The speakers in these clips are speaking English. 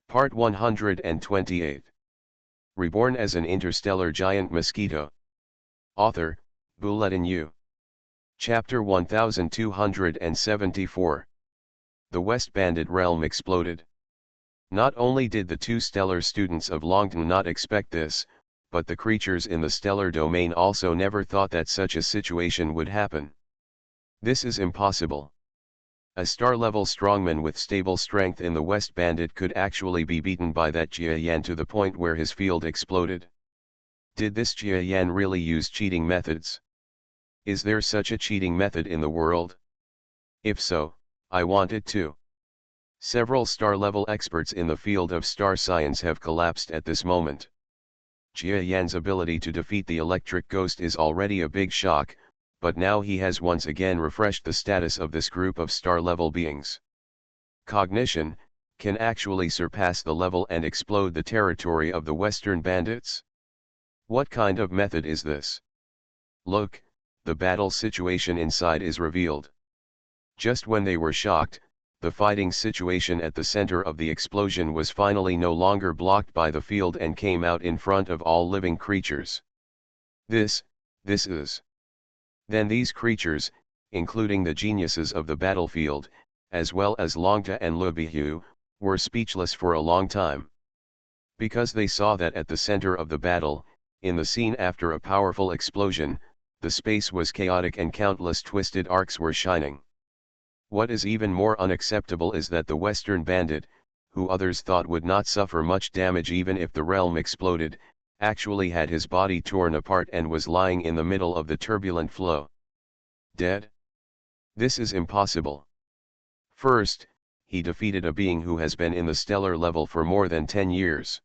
Part 128. Reborn as an interstellar giant mosquito. Author, Bulletin U. Chapter 1274. The West Bandit realm exploded. Not only did the two stellar students of Longton not expect this, but the creatures in the stellar domain also never thought that such a situation would happen. This is impossible. A star-level strongman with stable strength in the West Bandit could actually be beaten by that Jia Yan to the point where his field exploded. Did this Jia Yan really use cheating methods? Is there such a cheating method in the world? If so, I want it too. Several star-level experts in the field of star science have collapsed at this moment. Jia Yan's ability to defeat the electric ghost is already a big shock, but now he has once again refreshed the status of this group of star-level beings. Cognition can actually surpass the level and explode the territory of the Western Bandits. What kind of method is this? Look, the battle situation inside is revealed. Just when they were shocked, the fighting situation at the center of the explosion was finally no longer blocked by the field and came out in front of all living creatures. This is. Then these creatures, including the geniuses of the battlefield, as well as Longta and Lubihu, were speechless for a long time. Because they saw that at the center of the battle, in the scene after a powerful explosion, the space was chaotic and countless twisted arcs were shining. What is even more unacceptable is that the Western Bandit, who others thought would not suffer much damage even if the realm exploded, actually had his body torn apart and was lying in the middle of the turbulent flow. Dead? This is impossible. First, he defeated a being who has been in the stellar level for more than 10 years.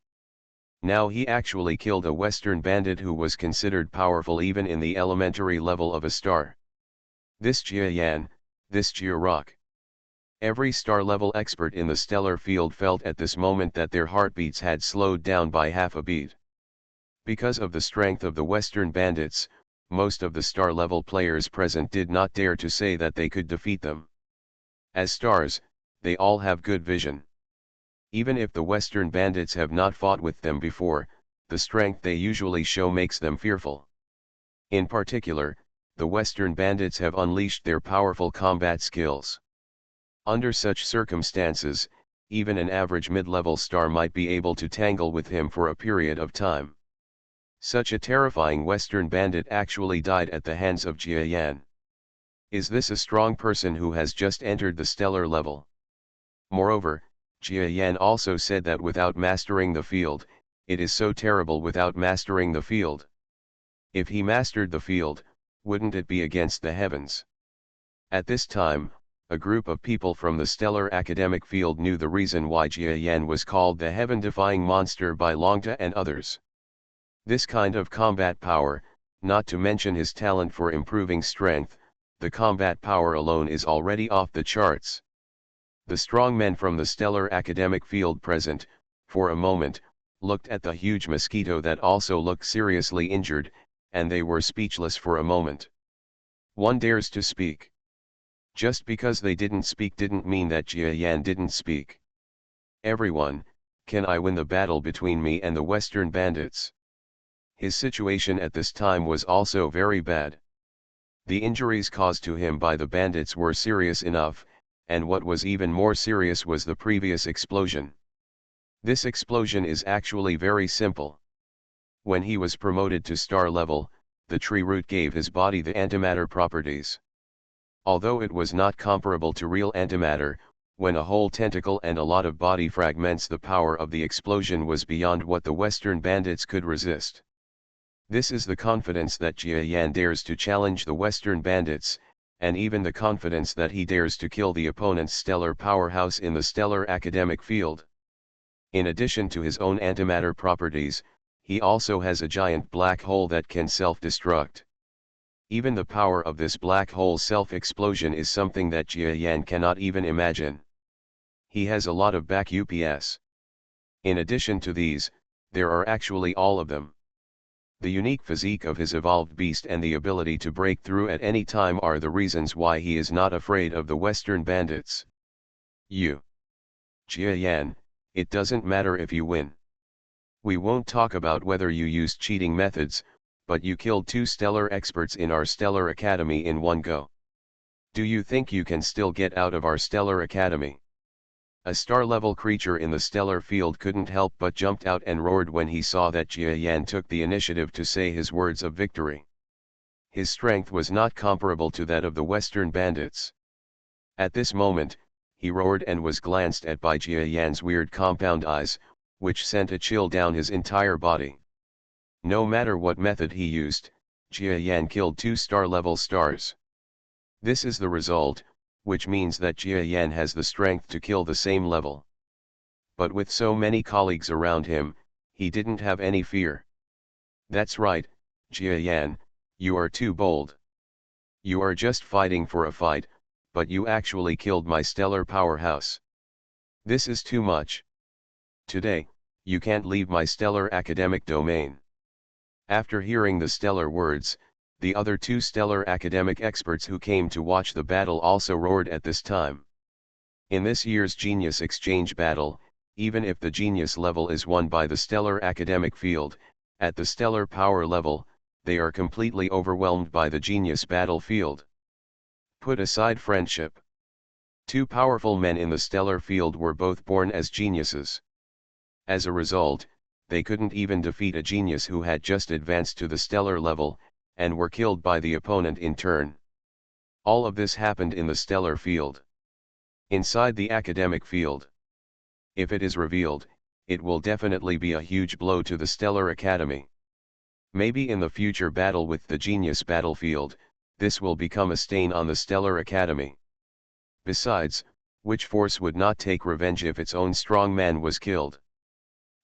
Now he actually killed a Western Bandit who was considered powerful even in the elementary level of a star. This Jia Yan, this Jia Rock. Every star-level expert in the stellar field felt at this moment that their heartbeats had slowed down by half a beat. Because of the strength of the Western Bandits, most of the star-level players present did not dare to say that they could defeat them. As stars, they all have good vision. Even if the Western Bandits have not fought with them before, the strength they usually show makes them fearful. In particular, the Western Bandits have unleashed their powerful combat skills. Under such circumstances, even an average mid-level star might be able to tangle with him for a period of time. Such a terrifying Western Bandit actually died at the hands of Jia Yan. Is this a strong person who has just entered the stellar level? Moreover, Jia Yan also said that without mastering the field, it is so terrible without mastering the field. If he mastered the field, wouldn't it be against the heavens? At this time, a group of people from the stellar academic field knew the reason why Jia Yan was called the heaven-defying monster by Longta and others. This kind of combat power, not to mention his talent for improving strength, the combat power alone is already off the charts. The strong men from the stellar academic field present, for a moment, looked at the huge mosquito that also looked seriously injured, and they were speechless for a moment. One dares to speak. Just because they didn't speak didn't mean that Jia Yan didn't speak. Everyone, can I win the battle between me and the Western Bandits? His situation at this time was also very bad. The injuries caused to him by the bandits were serious enough, and what was even more serious was the previous explosion. This explosion is actually very simple. When he was promoted to star level, the tree root gave his body the antimatter properties. Although it was not comparable to real antimatter, when a whole tentacle and a lot of body fragments, the power of the explosion was beyond what the Western Bandits could resist. This is the confidence that Jia Yan dares to challenge the Western Bandits, and even the confidence that he dares to kill the opponent's stellar powerhouse in the stellar academic field. In addition to his own antimatter properties, he also has a giant black hole that can self-destruct. Even the power of this black hole self-explosion is something that Jia Yan cannot even imagine. He has a lot of back UPS. In addition to these, there are actually all of them. The unique physique of his evolved beast and the ability to break through at any time are the reasons why he is not afraid of the Western Bandits. Jia Yan, it doesn't matter if you win. We won't talk about whether you used cheating methods, but you killed 2 stellar experts in our stellar academy in one go. Do you think you can still get out of our stellar academy? A star-level creature in the stellar field couldn't help but jumped out and roared when he saw that Jia Yan took the initiative to say his words of victory. His strength was not comparable to that of the Western bandits. At this moment, he roared and was glanced at by Jia Yan's weird compound eyes, which sent a chill down his entire body. No matter what method he used, Jia Yan killed 2 star-level stars. This is the result, which means that Jia Yan has the strength to kill the same level. But with so many colleagues around him, he didn't have any fear. That's right, Jia Yan, you are too bold. You are just fighting for a fight, but you actually killed my stellar powerhouse. This is too much. Today, you can't leave my stellar academic domain. After hearing the stellar words, the other 2 stellar academic experts who came to watch the battle also roared at this time. In this year's Genius Exchange battle, even if the genius level is won by the stellar academic field, at the stellar power level, they are completely overwhelmed by the genius battlefield. Put aside friendship. 2 powerful men in the stellar field were both born as geniuses. As a result, they couldn't even defeat a genius who had just advanced to the stellar level, and were killed by the opponent in turn. All of this happened in the stellar field. Inside the academic field. If it is revealed, it will definitely be a huge blow to the Stellar Academy. Maybe in the future battle with the Genius battlefield, this will become a stain on the Stellar Academy. Besides, which force would not take revenge if its own strong man was killed?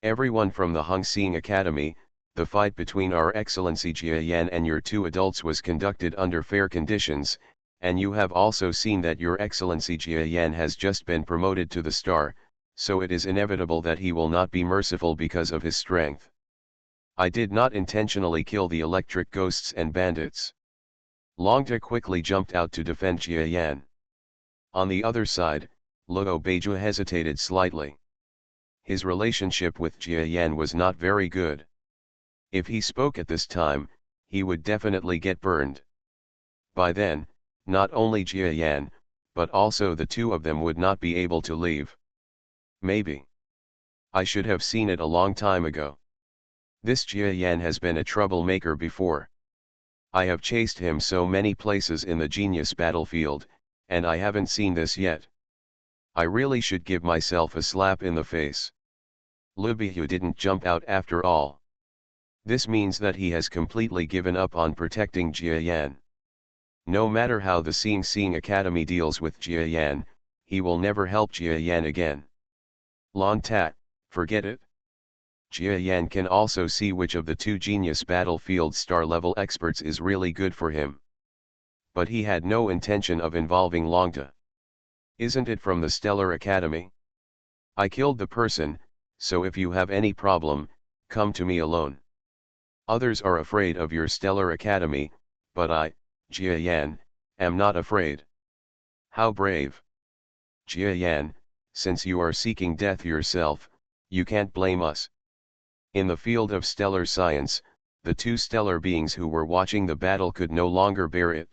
Everyone from the Hongxing Academy, the fight between Our Excellency Jia Yan and your 2 adults was conducted under fair conditions, and you have also seen that Your Excellency Jia Yan has just been promoted to the star, so it is inevitable that he will not be merciful because of his strength. I did not intentionally kill the electric ghosts and bandits. Longta quickly jumped out to defend Jia Yan. On the other side, Luo Beiju hesitated slightly. His relationship with Jia Yan was not very good. If he spoke at this time, he would definitely get burned. By then, not only Jia Yan, but also the 2 of them would not be able to leave. Maybe. I should have seen it a long time ago. This Jia Yan has been a troublemaker before. I have chased him so many places in the genius battlefield, and I haven't seen this yet. I really should give myself a slap in the face. Lu Bihu didn't jump out after all. This means that he has completely given up on protecting Jia Yan. No matter how the Xing Academy deals with Jia Yan, he will never help Jia Yan again. Long Tat, forget it. Jia Yan can also see which of the 2 genius battlefield star-level experts is really good for him. But he had no intention of involving Longta. Isn't it from the Stellar Academy? I killed the person, so if you have any problem, come to me alone. Others are afraid of your Stellar Academy, but I, Jia Yan, am not afraid. How brave. Jia Yan, since you are seeking death yourself, you can't blame us. In the field of stellar science, the 2 stellar beings who were watching the battle could no longer bear it.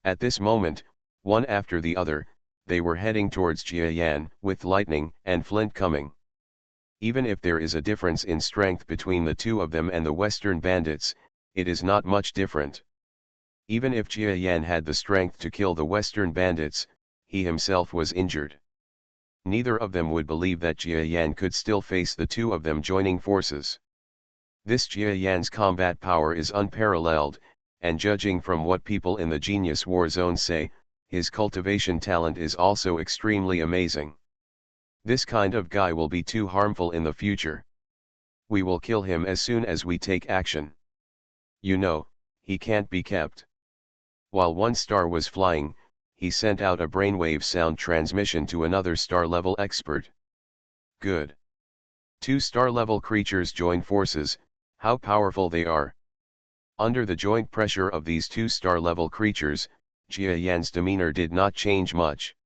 At this moment, one after the other, they were heading towards Jia Yan, with lightning and flint coming. Even if there is a difference in strength between the 2 of them and the Western bandits, it is not much different. Even if Jia Yan had the strength to kill the Western bandits, he himself was injured. Neither of them would believe that Jia Yan could still face the 2 of them joining forces. This Jia Yan's combat power is unparalleled, and judging from what people in the Genius War Zone say, his cultivation talent is also extremely amazing. This kind of guy will be too harmful in the future. We will kill him as soon as we take action. You know, he can't be kept. While one star was flying, he sent out a brainwave sound transmission to another star-level expert. Good. 2 star-level creatures join forces, how powerful they are. Under the joint pressure of these 2 star-level creatures, Jia Yan's demeanor did not change much.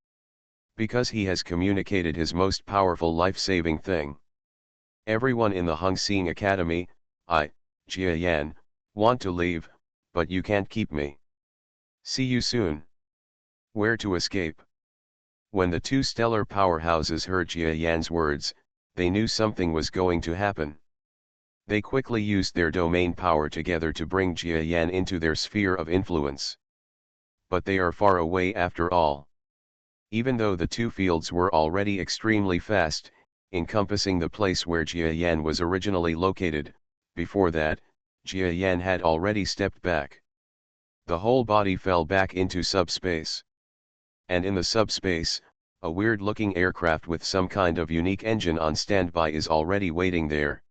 Because he has communicated his most powerful life-saving thing. Everyone in the Hung Seeing Academy, Jia Yan, want to leave, but you can't keep me. See you soon. Where to escape? When the two stellar powerhouses heard Jia Yan's words, they knew something was going to happen. They quickly used their domain power together to bring Jia Yan into their sphere of influence. But they are far away after all. Even though the two fields were already extremely fast, encompassing the place where Jia Yan was originally located, before that, Jia Yan had already stepped back. The whole body fell back into subspace. And in the subspace, a weird-looking aircraft with some kind of unique engine on standby is already waiting there.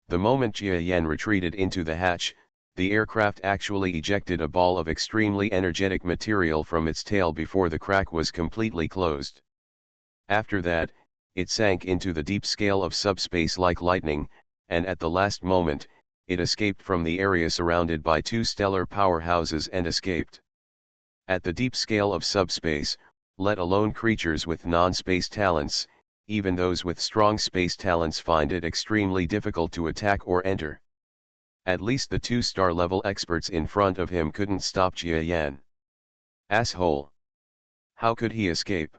The moment Jia Yan retreated into the hatch, the aircraft actually ejected a ball of extremely energetic material from its tail before the crack was completely closed. After that, it sank into the deep scale of subspace like lightning, and at the last moment, it escaped from the area surrounded by two stellar powerhouses and escaped. At the deep scale of subspace, let alone creatures with non-space talents, even those with strong space talents find it extremely difficult to attack or enter. At least the two star-level experts in front of him couldn't stop Jia Yan. Asshole! How could he escape?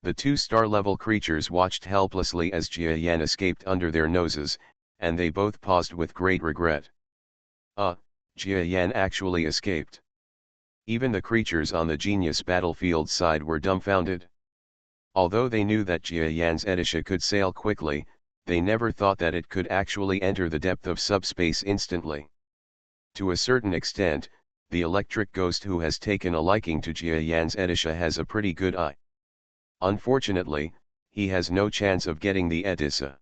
The two star-level creatures watched helplessly as Jia Yan escaped under their noses, and they both paused with great regret. Jia Yan actually escaped. Even the creatures on the genius battlefield side were dumbfounded. Although they knew that Jia Yan's Edisha could sail quickly, they never thought that it could actually enter the depth of subspace instantly. To a certain extent, the electric ghost who has taken a liking to Jia Yan's Edisha has a pretty good eye. Unfortunately, he has no chance of getting the Edisha.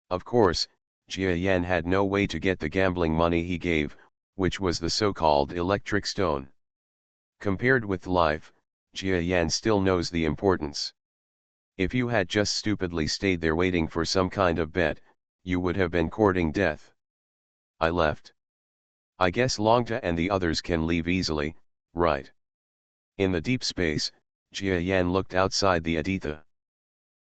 Of course, Jia Yan had no way to get the gambling money he gave, which was the so-called electric stone. Compared with life, Jia Yan still knows the importance. If you had just stupidly stayed there waiting for some kind of bet, you would have been courting death. I left. I guess Longta and the others can leave easily, right? In the deep space, Jia Yan looked outside the Aditha.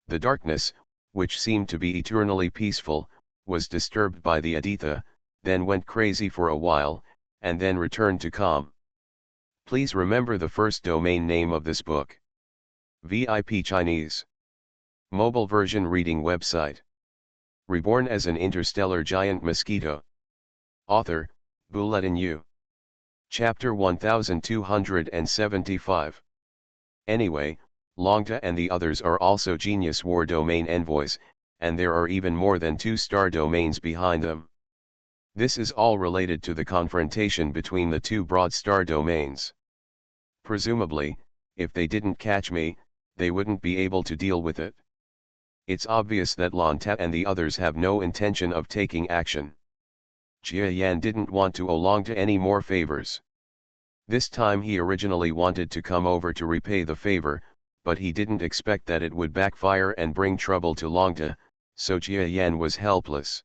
The darkness, which seemed to be eternally peaceful, was disturbed by the Aditha, then went crazy for a while, and then returned to calm. Please remember the first domain name of this book. VIP Chinese. Mobile version reading website. Reborn as an interstellar giant mosquito. Author, Bulletin U. Chapter 1275. Anyway, Longta and the others are also genius war domain envoys, and there are even more than 2-star domains behind them. This is all related to the confrontation between the two broad star domains. Presumably, if they didn't catch me, they wouldn't be able to deal with it. It's obvious that Longta and the others have no intention of taking action. Jia Yan didn't want to owe Longta any more favors. This time he originally wanted to come over to repay the favor, but he didn't expect that it would backfire and bring trouble to Longta, so Jia Yan was helpless.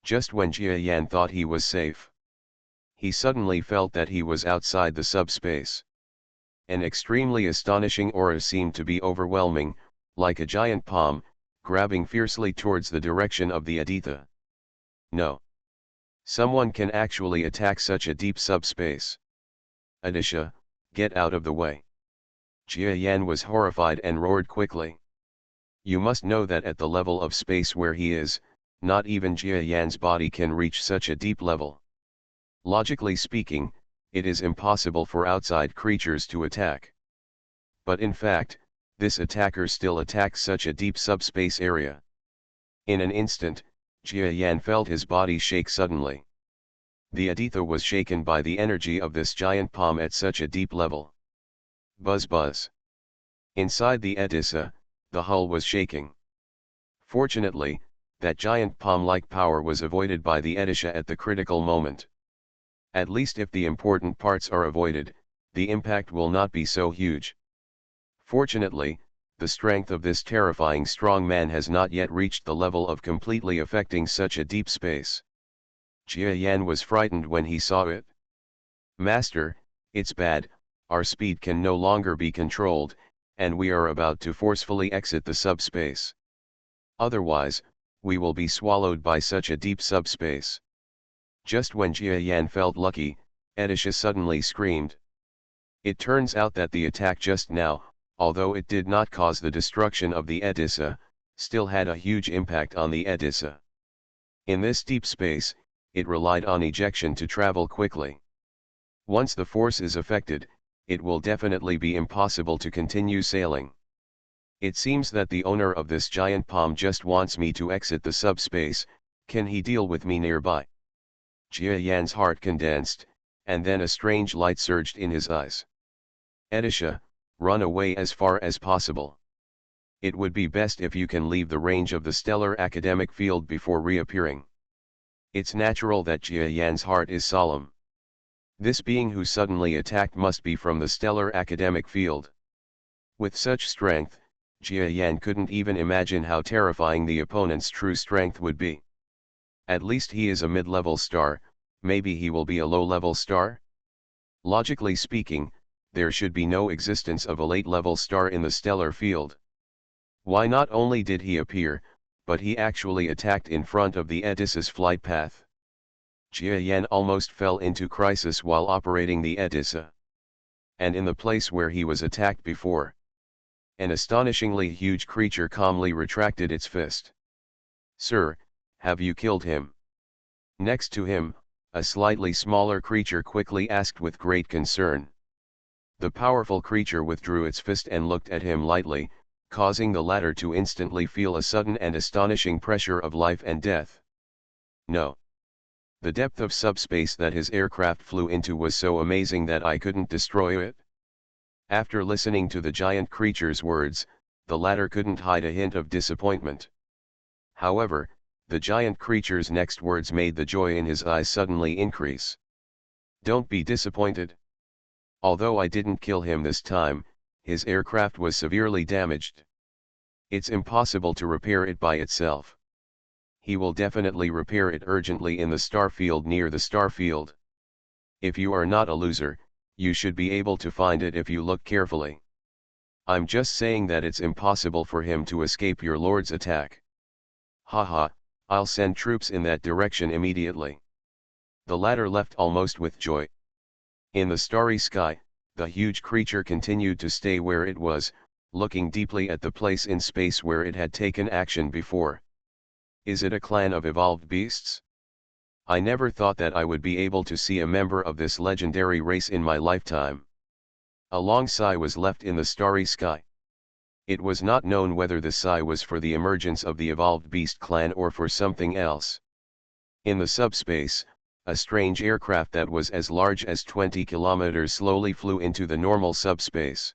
Just when Jia Yan thought he was safe, he suddenly felt that he was outside the subspace. An extremely astonishing aura seemed to be overwhelming, like a giant palm, grabbing fiercely towards the direction of the Aditha. No. Someone can actually attack such a deep subspace. Adisha, get out of the way. Jia Yan was horrified and roared quickly. You must know that at the level of space where he is, not even Jia Yan's body can reach such a deep level. Logically speaking, it is impossible for outside creatures to attack. But in fact, this attacker still attacks such a deep subspace area. In an instant, Jia Yan felt his body shake suddenly. The Aditha was shaken by the energy of this giant palm at such a deep level. Buzz buzz. Inside the Aditha, the hull was shaking. Fortunately, that giant palm-like power was avoided by the Edisha at the critical moment. At least if the important parts are avoided, the impact will not be so huge. Fortunately, the strength of this terrifying strong man has not yet reached the level of completely affecting such a deep space. Jia Yan was frightened when he saw it. Master, it's bad, our speed can no longer be controlled, and we are about to forcefully exit the subspace. Otherwise, we will be swallowed by such a deep subspace. Just when Jia Yan felt lucky, Edisha suddenly screamed. It turns out that the attack just now, although it did not cause the destruction of the Edissa, still had a huge impact on the Edissa. In this deep space, it relied on ejection to travel quickly. Once the force is affected, it will definitely be impossible to continue sailing. It seems that the owner of this giant palm just wants me to exit the subspace. Can he deal with me nearby? Jia Yan's heart condensed, and then a strange light surged in his eyes. Edisha, run away as far as possible. It would be best if you can leave the range of the stellar academic field before reappearing. It's natural that Jia Yan's heart is solemn. This being who suddenly attacked must be from the stellar academic field. With such strength, Jia Yan couldn't even imagine how terrifying the opponent's true strength would be. At least he is a mid-level star, maybe he will be a low-level star? Logically speaking, there should be no existence of a late-level star in the stellar field. Why not only did he appear, but he actually attacked in front of the Edissa's flight path? Jia Yan almost fell into crisis while operating the Edissa. And in the place where he was attacked before, an astonishingly huge creature calmly retracted its fist. "Sir, have you killed him?" Next to him, a slightly smaller creature quickly asked with great concern. The powerful creature withdrew its fist and looked at him lightly, causing the latter to instantly feel a sudden and astonishing pressure of life and death. No. The depth of subspace that his aircraft flew into was so amazing that I couldn't destroy it. After listening to the giant creature's words, the latter couldn't hide a hint of disappointment. However, the giant creature's next words made the joy in his eyes suddenly increase. "Don't be disappointed. Although I didn't kill him this time, his aircraft was severely damaged. It's impossible to repair it by itself. He will definitely repair it urgently in the star field near the star field. If you are not a loser, you should be able to find it if you look carefully. I'm just saying that it's impossible for him to escape your lord's attack. Haha, I'll send troops in that direction immediately." The latter left almost with joy. In the starry sky, the huge creature continued to stay where it was, looking deeply at the place in space where it had taken action before. Is it a clan of evolved beasts? I never thought that I would be able to see a member of this legendary race in my lifetime. A long sigh was left in the starry sky. It was not known whether the sigh was for the emergence of the evolved beast clan or for something else. In the subspace, a strange aircraft that was as large as 20 kilometers slowly flew into the normal subspace.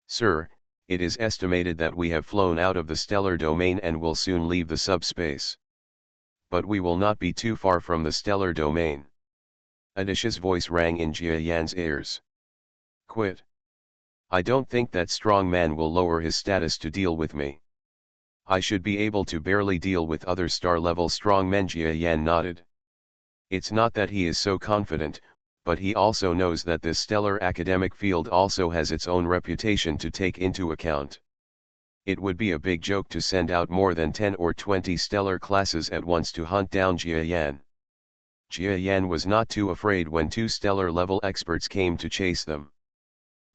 "Sir, it is estimated that we have flown out of the stellar domain and will soon leave the subspace. But we will not be too far from the stellar domain." Edisha's voice rang in Jia Yan's ears. "Quit. I don't think that strong man will lower his status to deal with me. I should be able to barely deal with other star-level strong men." Jia Yan nodded. It's not that he is so confident, but he also knows that this stellar academic field also has its own reputation to take into account. It would be a big joke to send out more than 10 or 20 stellar classes at once to hunt down Jia Yan. Jia Yan was not too afraid when 2 stellar-level experts came to chase them.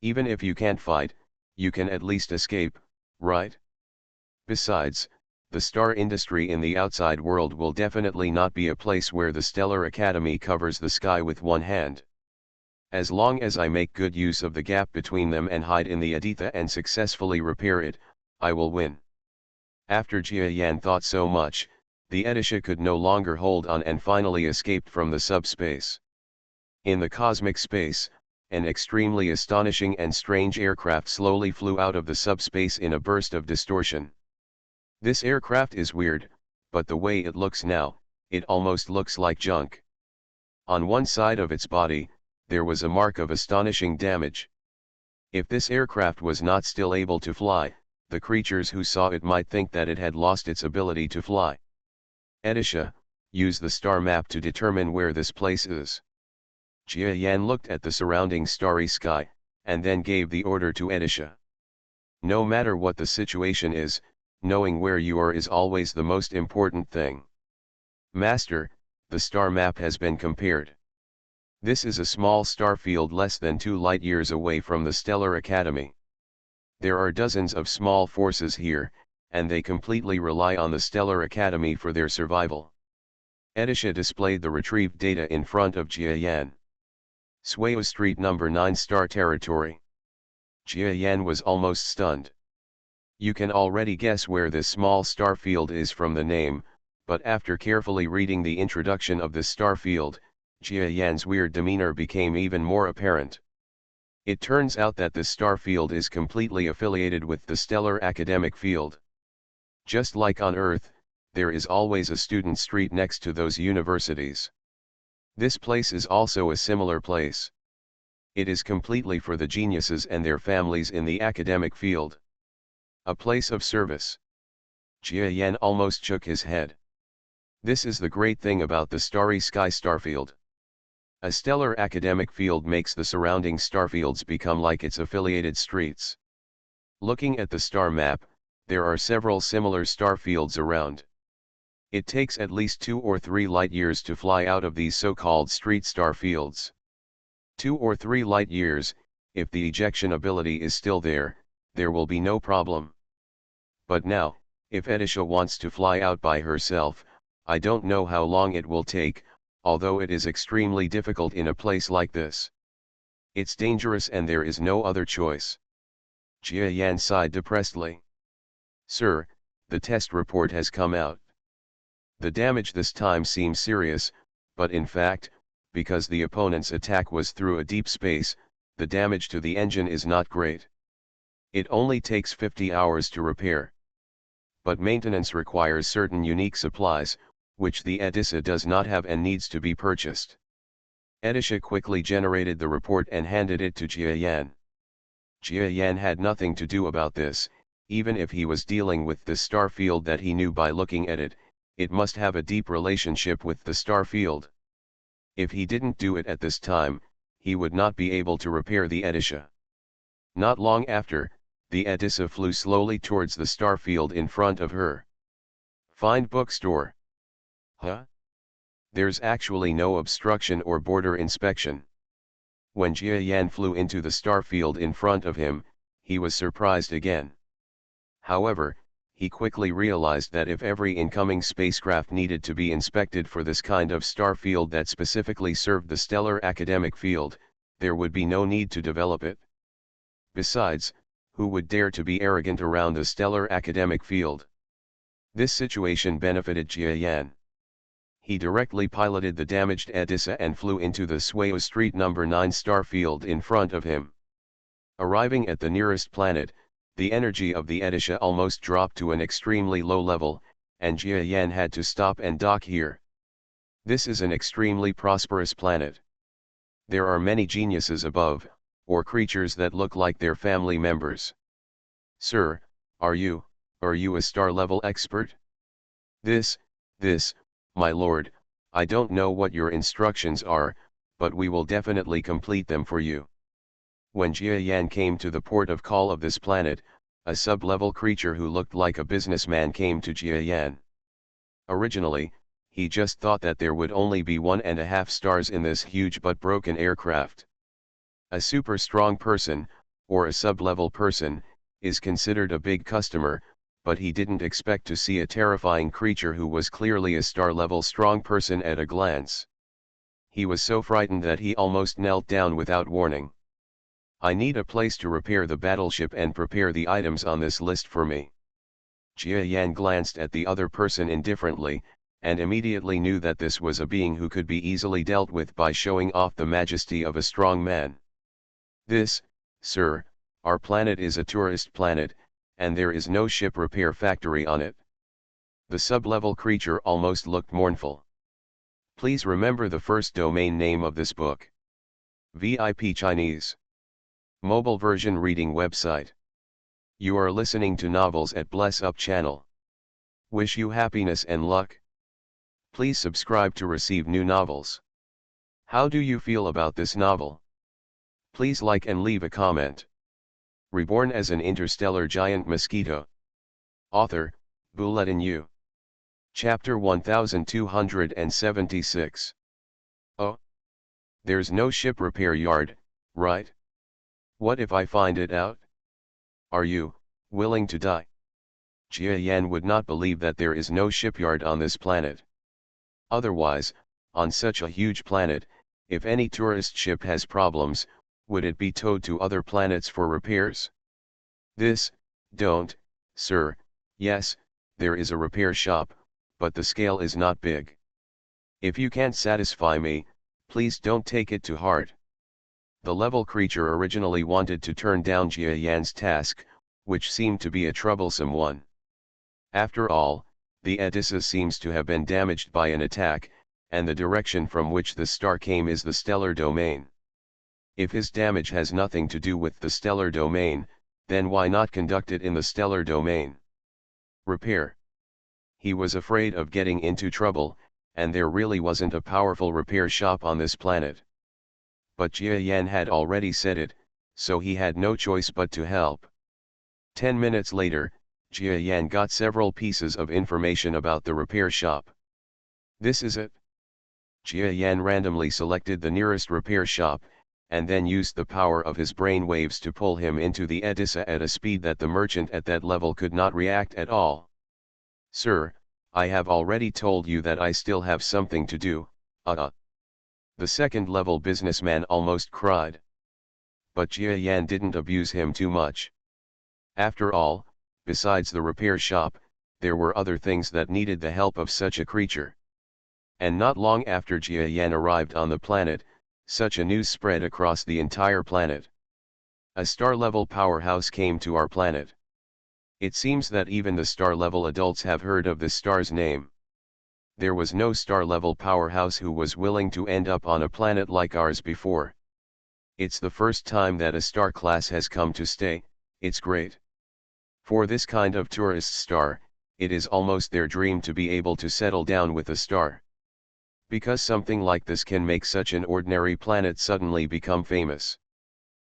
Even if you can't fight, you can at least escape, right? Besides, the star industry in the outside world will definitely not be a place where the Stellar Academy covers the sky with one hand. As long as I make good use of the gap between them and hide in the Aditha and successfully repair it, I will win. After Jia Yan thought so much, the Edisha could no longer hold on and finally escaped from the subspace. In the cosmic space, an extremely astonishing and strange aircraft slowly flew out of the subspace in a burst of distortion. This aircraft is weird, but the way it looks now, it almost looks like junk. On one side of its body, there was a mark of astonishing damage. If this aircraft was not still able to fly, the creatures who saw it might think that it had lost its ability to fly. Edisha, use the star map to determine where this place is. Jia Yan looked at the surrounding starry sky, and then gave the order to Edisha. No matter what the situation is, knowing where you are is always the most important thing. Master, the star map has been compared. This is a small star field less than 2 light-years away from the Stellar Academy. There are dozens of small forces here, and they completely rely on the Stellar Academy for their survival. Edisha displayed the retrieved data in front of Jiayan. Sueo Street number 9 star territory. Jiayan was almost stunned. You can already guess where this small star field is from the name, but after carefully reading the introduction of this star field, Jiayan's weird demeanor became even more apparent. It turns out that this star field is completely affiliated with the stellar academic field. Just like on Earth, there is always a student street next to those universities. This place is also a similar place. It is completely for the geniuses and their families in the academic field. A place of service. Jiayan almost shook his head. This is the great thing about the starry sky starfield. A stellar academic field makes the surrounding starfields become like its affiliated streets. Looking at the star map, there are several similar starfields around. It takes at least 2 or 3 light-years to fly out of these so-called street starfields. 2 or 3 light-years, if the ejection ability is still there will be no problem. But now, if Edisha wants to fly out by herself, I don't know how long it will take, although it is extremely difficult in a place like this. It's dangerous and there is no other choice. Jiayan sighed depressedly. Sir, the test report has come out. The damage this time seems serious, but in fact, because the opponent's attack was through a deep space, the damage to the engine is not great. It only takes 50 hours to repair. But maintenance requires certain unique supplies, which the Edisha does not have and needs to be purchased. Edisha quickly generated the report and handed it to Jiayan. Jiayan had nothing to do about this, even if he was dealing with the star field that he knew by looking at it, it must have a deep relationship with the star field. If he didn't do it at this time, he would not be able to repair the Edisha. Not long after, the Edisha flew slowly towards the star field in front of her. Find bookstore. Huh? There's actually no obstruction or border inspection. When Jiayan flew into the star field in front of him, he was surprised again. However, he quickly realized that if every incoming spacecraft needed to be inspected for this kind of star field that specifically served the stellar academic field, there would be no need to develop it. Besides, who would dare to be arrogant around the stellar academic field? This situation benefited Jiayan. He directly piloted the damaged Edisha and flew into the Sueo Street number 9 star field in front of him. Arriving at the nearest planet, the energy of the Edisha almost dropped to an extremely low level, and Jiayan had to stop and dock here. This is an extremely prosperous planet. There are many geniuses above, or creatures that look like their family members. Sir, are you a star-level expert? This, my lord, I don't know what your instructions are, but we will definitely complete them for you. When Jiayan came to the port of call of this planet, a sub-level creature who looked like a businessman came to Jiayan. Originally, he just thought that there would only be 1.5 stars in this huge but broken aircraft. A super strong person, or a sub-level person, is considered a big customer, but he didn't expect to see a terrifying creature who was clearly a star-level strong person at a glance. He was so frightened that he almost knelt down without warning. I need a place to repair the battleship and prepare the items on this list for me. Jiayan glanced at the other person indifferently, and immediately knew that this was a being who could be easily dealt with by showing off the majesty of a strong man. This, sir, our planet is a tourist planet, and there is no ship repair factory on it. The sub-level creature almost looked mournful. Please remember the first domain name of this book. VIP Chinese. Mobile version reading website. You are listening to novels at Bless Up channel. Wish you happiness and luck. Please subscribe to receive new novels. How do you feel about this novel? Please like and leave a comment. Reborn as an interstellar giant mosquito. Author, Bulletin U. Chapter 1276. Oh. There's no ship repair yard, right? What if I find it out? Are you willing to die? Jia Yan would not believe that there is no shipyard on this planet. Otherwise, on such a huge planet, if any tourist ship has problems, would it be towed to other planets for repairs? Don't, sir. Yes, there is a repair shop, but the scale is not big. If you can't satisfy me, please don't take it to heart. The level creature originally wanted to turn down Jia Yan's task, which seemed to be a troublesome one. After all, the Edessa seems to have been damaged by an attack, and the direction from which the star came is the stellar domain. If his damage has nothing to do with the stellar domain, then why not conduct it in the stellar domain? Repair. He was afraid of getting into trouble, and there really wasn't a powerful repair shop on this planet. But Jia Yan had already said it, so he had no choice but to help. 10 minutes later, Jia Yan got several pieces of information about the repair shop. This is it. Jia Yan randomly selected the nearest repair shop, and then used the power of his brain waves to pull him into the Edessa at a speed that the merchant at that level could not react at all. Sir, I have already told you that I still have something to do. The second-level businessman almost cried. But Jia Yan didn't abuse him too much. After all, besides the repair shop, there were other things that needed the help of such a creature. And not long after Jia Yan arrived on the planet, such a news spread across the entire planet. A star-level powerhouse came to our planet. It seems that even the star-level adults have heard of this star's name. There was no star-level powerhouse who was willing to end up on a planet like ours before. It's the first time that a star class has come to stay. It's great. For this kind of tourist star, it is almost their dream to be able to settle down with a star. Because something like this can make such an ordinary planet suddenly become famous.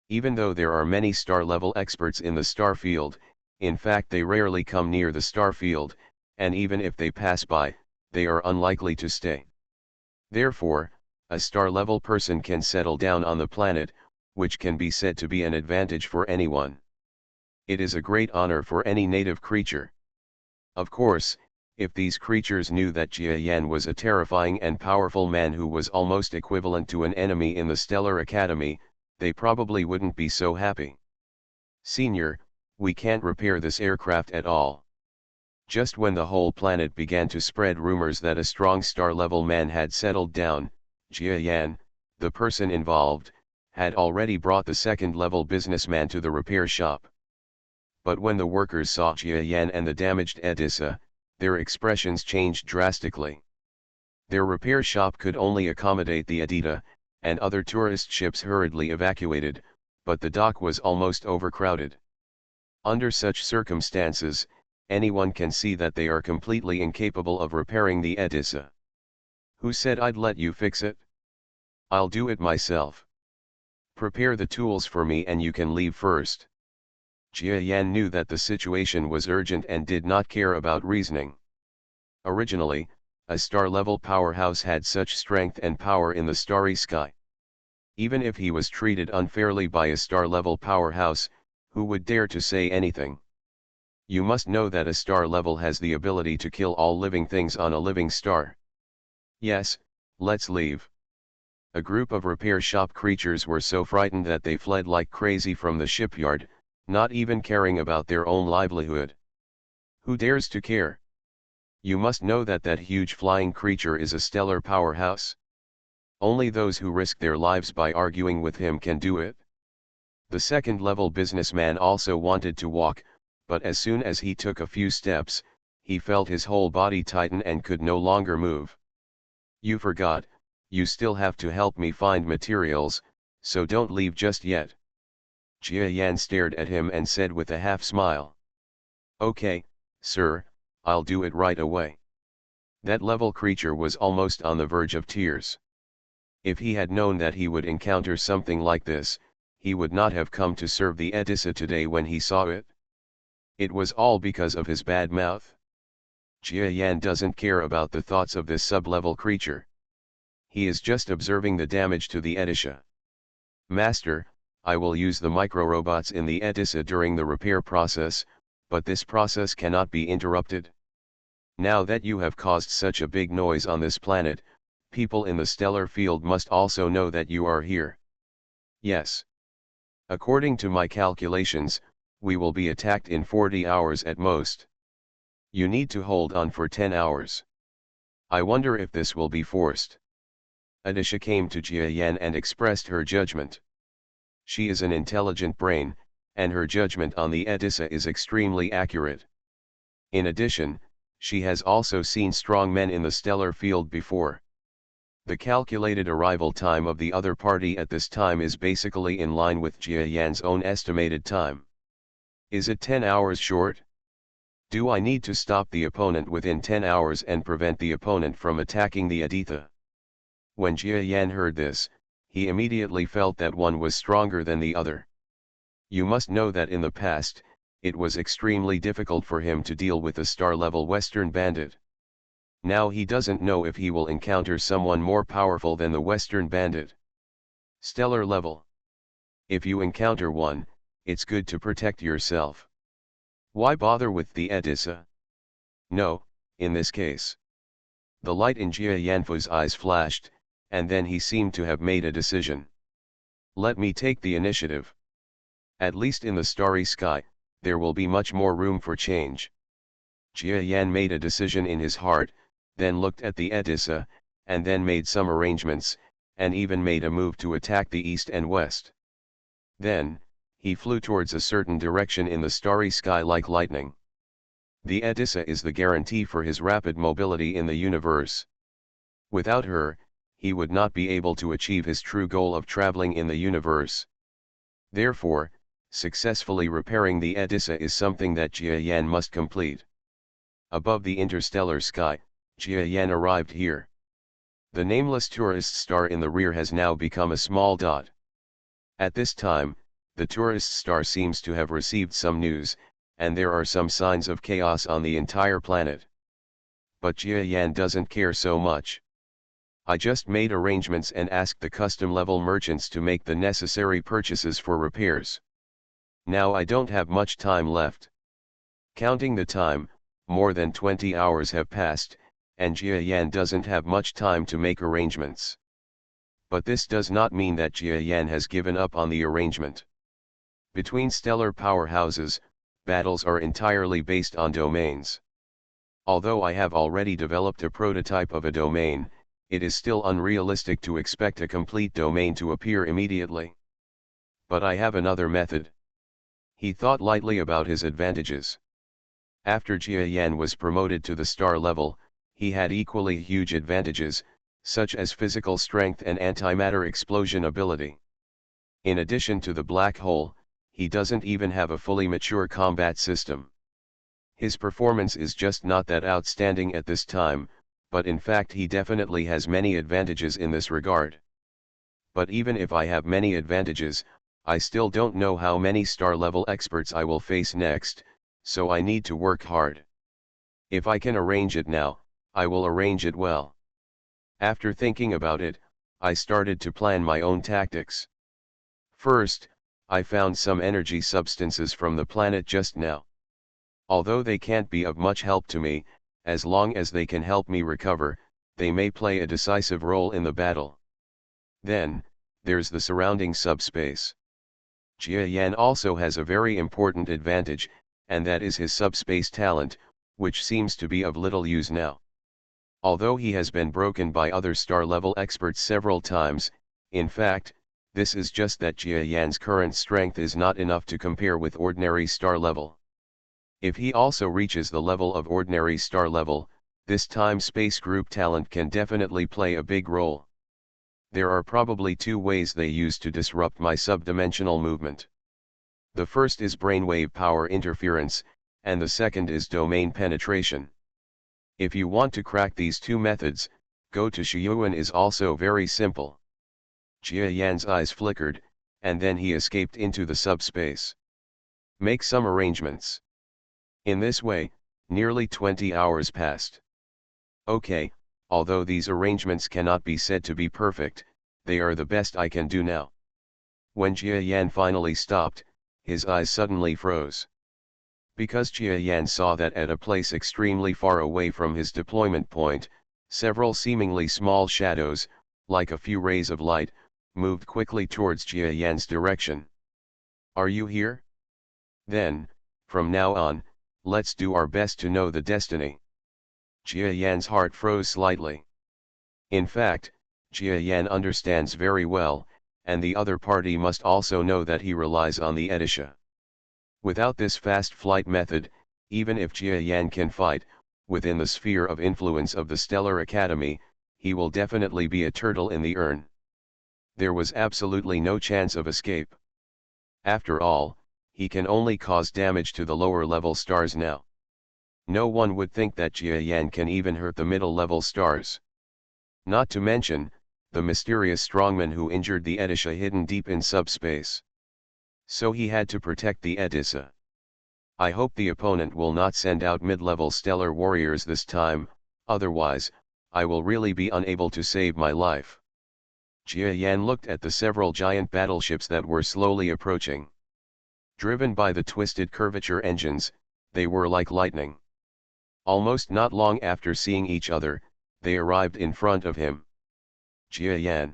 Even though there are many star-level experts in the star field, in fact they rarely come near the star field, and even if they pass by, they are unlikely to stay. Therefore, a star-level person can settle down on the planet, which can be said to be an advantage for anyone. It is a great honor for any native creature. Of course, if these creatures knew that Jia Yan was a terrifying and powerful man who was almost equivalent to an enemy in the Stellar Academy, they probably wouldn't be so happy. Senior, we can't repair this aircraft at all. Just when the whole planet began to spread rumors that a strong star-level man had settled down, Jia Yan, the person involved, had already brought the second-level businessman to the repair shop. But when the workers saw Jia Yan and the damaged Edessa, their expressions changed drastically. Their repair shop could only accommodate the Edita, and other tourist ships hurriedly evacuated, but the dock was almost overcrowded. Under such circumstances, anyone can see that they are completely incapable of repairing the Edessa. Who said I'd let you fix it? I'll do it myself. Prepare the tools for me and you can leave first. Jia Yan knew that the situation was urgent and did not care about reasoning. Originally, a star-level powerhouse had such strength and power in the starry sky. Even if he was treated unfairly by a star-level powerhouse, who would dare to say anything? You must know that a star level has the ability to kill all living things on a living star. Yes, let's leave. A group of repair shop creatures were so frightened that they fled like crazy from the shipyard, not even caring about their own livelihood. Who dares to care? You must know that that huge flying creature is a stellar powerhouse. Only those who risk their lives by arguing with him can do it. The second-level businessman also wanted to walk, but as soon as he took a few steps, he felt his whole body tighten and could no longer move. You forgot, you still have to help me find materials, so don't leave just yet. Jia Yan stared at him and said with a half-smile. Okay, sir, I'll do it right away. That level creature was almost on the verge of tears. If he had known that he would encounter something like this, he would not have come to serve the Edessa today when he saw it. It was all because of his bad mouth. Jia Yan doesn't care about the thoughts of this sub-level creature. He is just observing the damage to the Edessa. Master, I will use the micro-robots in the Edessa during the repair process, but this process cannot be interrupted. Now that you have caused such a big noise on this planet, people in the stellar field must also know that you are here. Yes. According to my calculations, we will be attacked in 40 hours at most. You need to hold on for 10 hours. I wonder if this will be forced. Adisha came to Jia Yan and expressed her judgment. She is an intelligent brain, and her judgment on the Edessa is extremely accurate. In addition, she has also seen strong men in the stellar field before. The calculated arrival time of the other party at this time is basically in line with Jia Yan's own estimated time. Is it 10 hours short? Do I need to stop the opponent within 10 hours and prevent the opponent from attacking the Aditha? When Jia Yan heard this, he immediately felt that one was stronger than the other. You must know that in the past, it was extremely difficult for him to deal with a star-level Western bandit. Now he doesn't know if he will encounter someone more powerful than the Western bandit. Stellar level. If you encounter one, it's good to protect yourself. Why bother with the Edessa? No, in this case. The light in Jia Yanfu's eyes flashed, and then he seemed to have made a decision. Let me take the initiative. At least in the starry sky, there will be much more room for change. Jia Yan made a decision in his heart, then looked at the Edessa, and then made some arrangements, and even made a move to attack the east and west. Then, he flew towards a certain direction in the starry sky like lightning. The Edessa is the guarantee for his rapid mobility in the universe. Without her, he would not be able to achieve his true goal of traveling in the universe. Therefore, successfully repairing the Edessa is something that Jia Yan must complete. Above the interstellar sky, Jia Yan arrived here. The nameless tourist star in the rear has now become a small dot. At this time, the tourist star seems to have received some news, and there are some signs of chaos on the entire planet. But Jia Yan doesn't care so much. I just made arrangements and asked the custom-level merchants to make the necessary purchases for repairs. Now I don't have much time left. Counting the time, more than 20 hours have passed, and Jia Yan doesn't have much time to make arrangements. But this does not mean that Jia Yan has given up on the arrangement. Between stellar powerhouses, battles are entirely based on domains. Although I have already developed a prototype of a domain, it is still unrealistic to expect a complete domain to appear immediately. But I have another method. He thought lightly about his advantages. After Jia Yan was promoted to the star level, he had equally huge advantages, such as physical strength and antimatter explosion ability. In addition to the black hole, he doesn't even have a fully mature combat system. His performance is just not that outstanding at this time, but in fact he definitely has many advantages in this regard. But even if I have many advantages, I still don't know how many star-level experts I will face next, so I need to work hard. If I can arrange it now, I will arrange it well. After thinking about it, I started to plan my own tactics. First, I found some energy substances from the planet just now. Although they can't be of much help to me, as long as they can help me recover, they may play a decisive role in the battle. Then, there's the surrounding subspace. Jia Yan also has a very important advantage, and that is his subspace talent, which seems to be of little use now. Although he has been broken by other star-level experts several times, in fact, this is just that Jia Yan's current strength is not enough to compare with ordinary star level. If he also reaches the level of ordinary star level, this time-space group talent can definitely play a big role. There are probably two ways they use to disrupt my subdimensional movement. The first is brainwave power interference, and the second is domain penetration. If you want to crack these two methods, go to Shiyuan is also very simple. Jia Yan's eyes flickered, and then he escaped into the subspace. Make some arrangements. In this way, nearly 20 hours passed. Okay, although these arrangements cannot be said to be perfect, they are the best I can do now. When Jia Yan finally stopped, his eyes suddenly froze. Because Jia Yan saw that at a place extremely far away from his deployment point, several seemingly small shadows, like a few rays of light, moved quickly towards Jia Yan's direction. Are you here? Then, from now on, let's do our best to know the destiny. Jia Yan's heart froze slightly. In fact, Jia Yan understands very well, and the other party must also know that he relies on the Edisha. Without this fast flight method, even if Jia Yan can fight, within the sphere of influence of the Stellar Academy, he will definitely be a turtle in the urn. There was absolutely no chance of escape. After all, he can only cause damage to the lower level stars now. No one would think that Jia Yan can even hurt the middle level stars. Not to mention, the mysterious strongman who injured the Edisha hidden deep in subspace. So he had to protect the Edisha. I hope the opponent will not send out mid-level stellar warriors this time, otherwise, I will really be unable to save my life. Jia Yan looked at the several giant battleships that were slowly approaching. Driven by the twisted curvature engines, they were like lightning. Almost not long after seeing each other, they arrived in front of him. Jia Yan.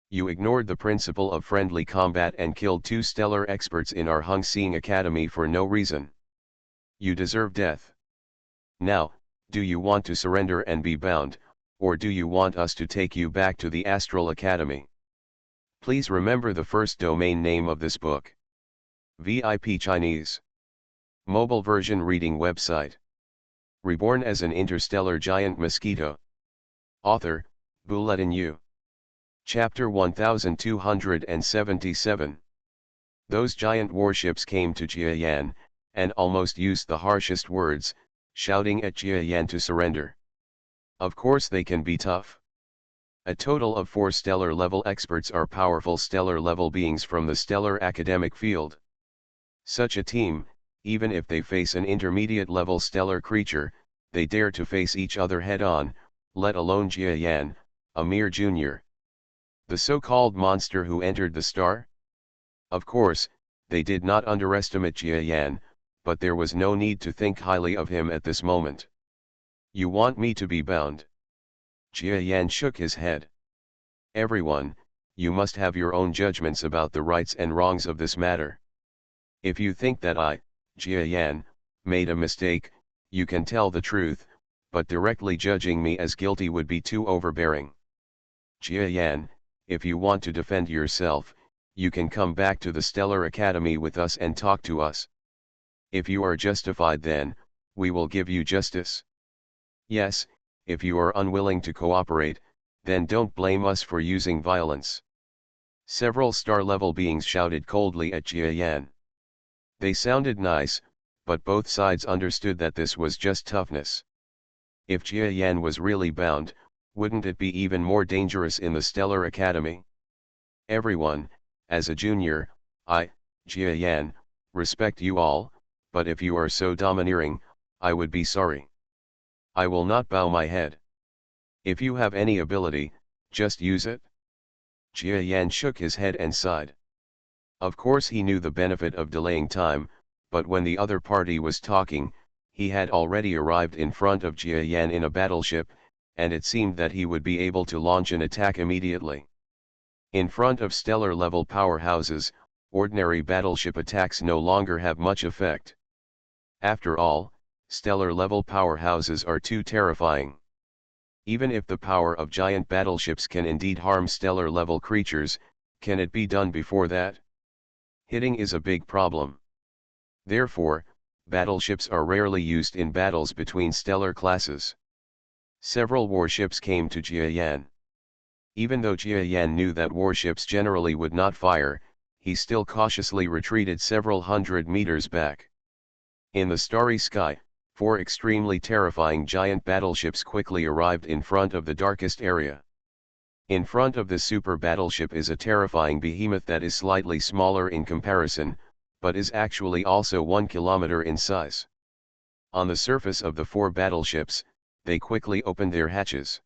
You ignored the principle of friendly combat and killed 2 stellar experts in our Hung Seeing Academy for no reason. You deserve death. Now, do you want to surrender and be bound, or do you want us to take you back to the Astral Academy? Please remember the first domain name of this book. VIP Chinese. Mobile version reading website. Reborn as an interstellar giant mosquito. Author, Bulletin U. Chapter 1277. Those giant warships came to Jia Yan, and almost used the harshest words, shouting at Jia Yan to surrender. Of course they can be tough. A total of 4 stellar-level experts are powerful stellar-level beings from the stellar academic field. Such a team, even if they face an intermediate-level stellar creature, they dare to face each other head-on, let alone Jia Yan, a mere junior. The so-called monster who entered the star? Of course, they did not underestimate Jia Yan, but there was no need to think highly of him at this moment. You want me to be bound? Jia Yan shook his head. Everyone, you must have your own judgments about the rights and wrongs of this matter. If you think that I, Jia Yan, made a mistake, you can tell the truth, but directly judging me as guilty would be too overbearing. Jia Yan, if you want to defend yourself, you can come back to the Stellar Academy with us and talk to us. If you are justified, then we will give you justice. Yes, if you are unwilling to cooperate, then don't blame us for using violence. Several star-level beings shouted coldly at Jia Yan. They sounded nice, but both sides understood that this was just toughness. If Jia Yan was really bound, wouldn't it be even more dangerous in the Stellar Academy? Everyone, as a junior, I, Jia Yan, respect you all, but if you are so domineering, I would be sorry. I will not bow my head. If you have any ability, just use it. Jia Yan shook his head and sighed. Of course he knew the benefit of delaying time, but when the other party was talking, he had already arrived in front of Jia Yan in a battleship, and it seemed that he would be able to launch an attack immediately. In front of stellar-level powerhouses, ordinary battleship attacks no longer have much effect. After all, stellar-level powerhouses are too terrifying. Even if the power of giant battleships can indeed harm stellar-level creatures, can it be done before that? Hitting is a big problem. Therefore, battleships are rarely used in battles between stellar classes. Several warships came to Jia Yan. Even though Jia Yan knew that warships generally would not fire, he still cautiously retreated several hundred meters back. In the starry sky, 4 extremely terrifying giant battleships quickly arrived in front of the darkest area. In front of this super battleship is a terrifying behemoth that is slightly smaller in comparison, but is actually also 1 kilometer in size. On the surface of the 4 battleships, they quickly opened their hatches.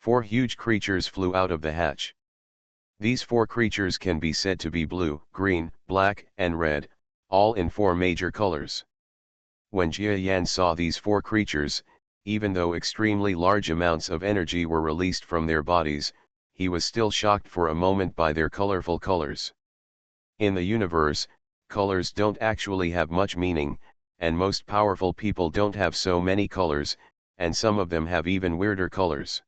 4 huge creatures flew out of the hatch. These 4 creatures can be said to be blue, green, black, and red, all in 4 major colors. When Jia Yan saw these 4 creatures, even though extremely large amounts of energy were released from their bodies, he was still shocked for a moment by their colorful colors. In the universe, colors don't actually have much meaning, and most powerful people don't have so many colors, and some of them have even weirder colors.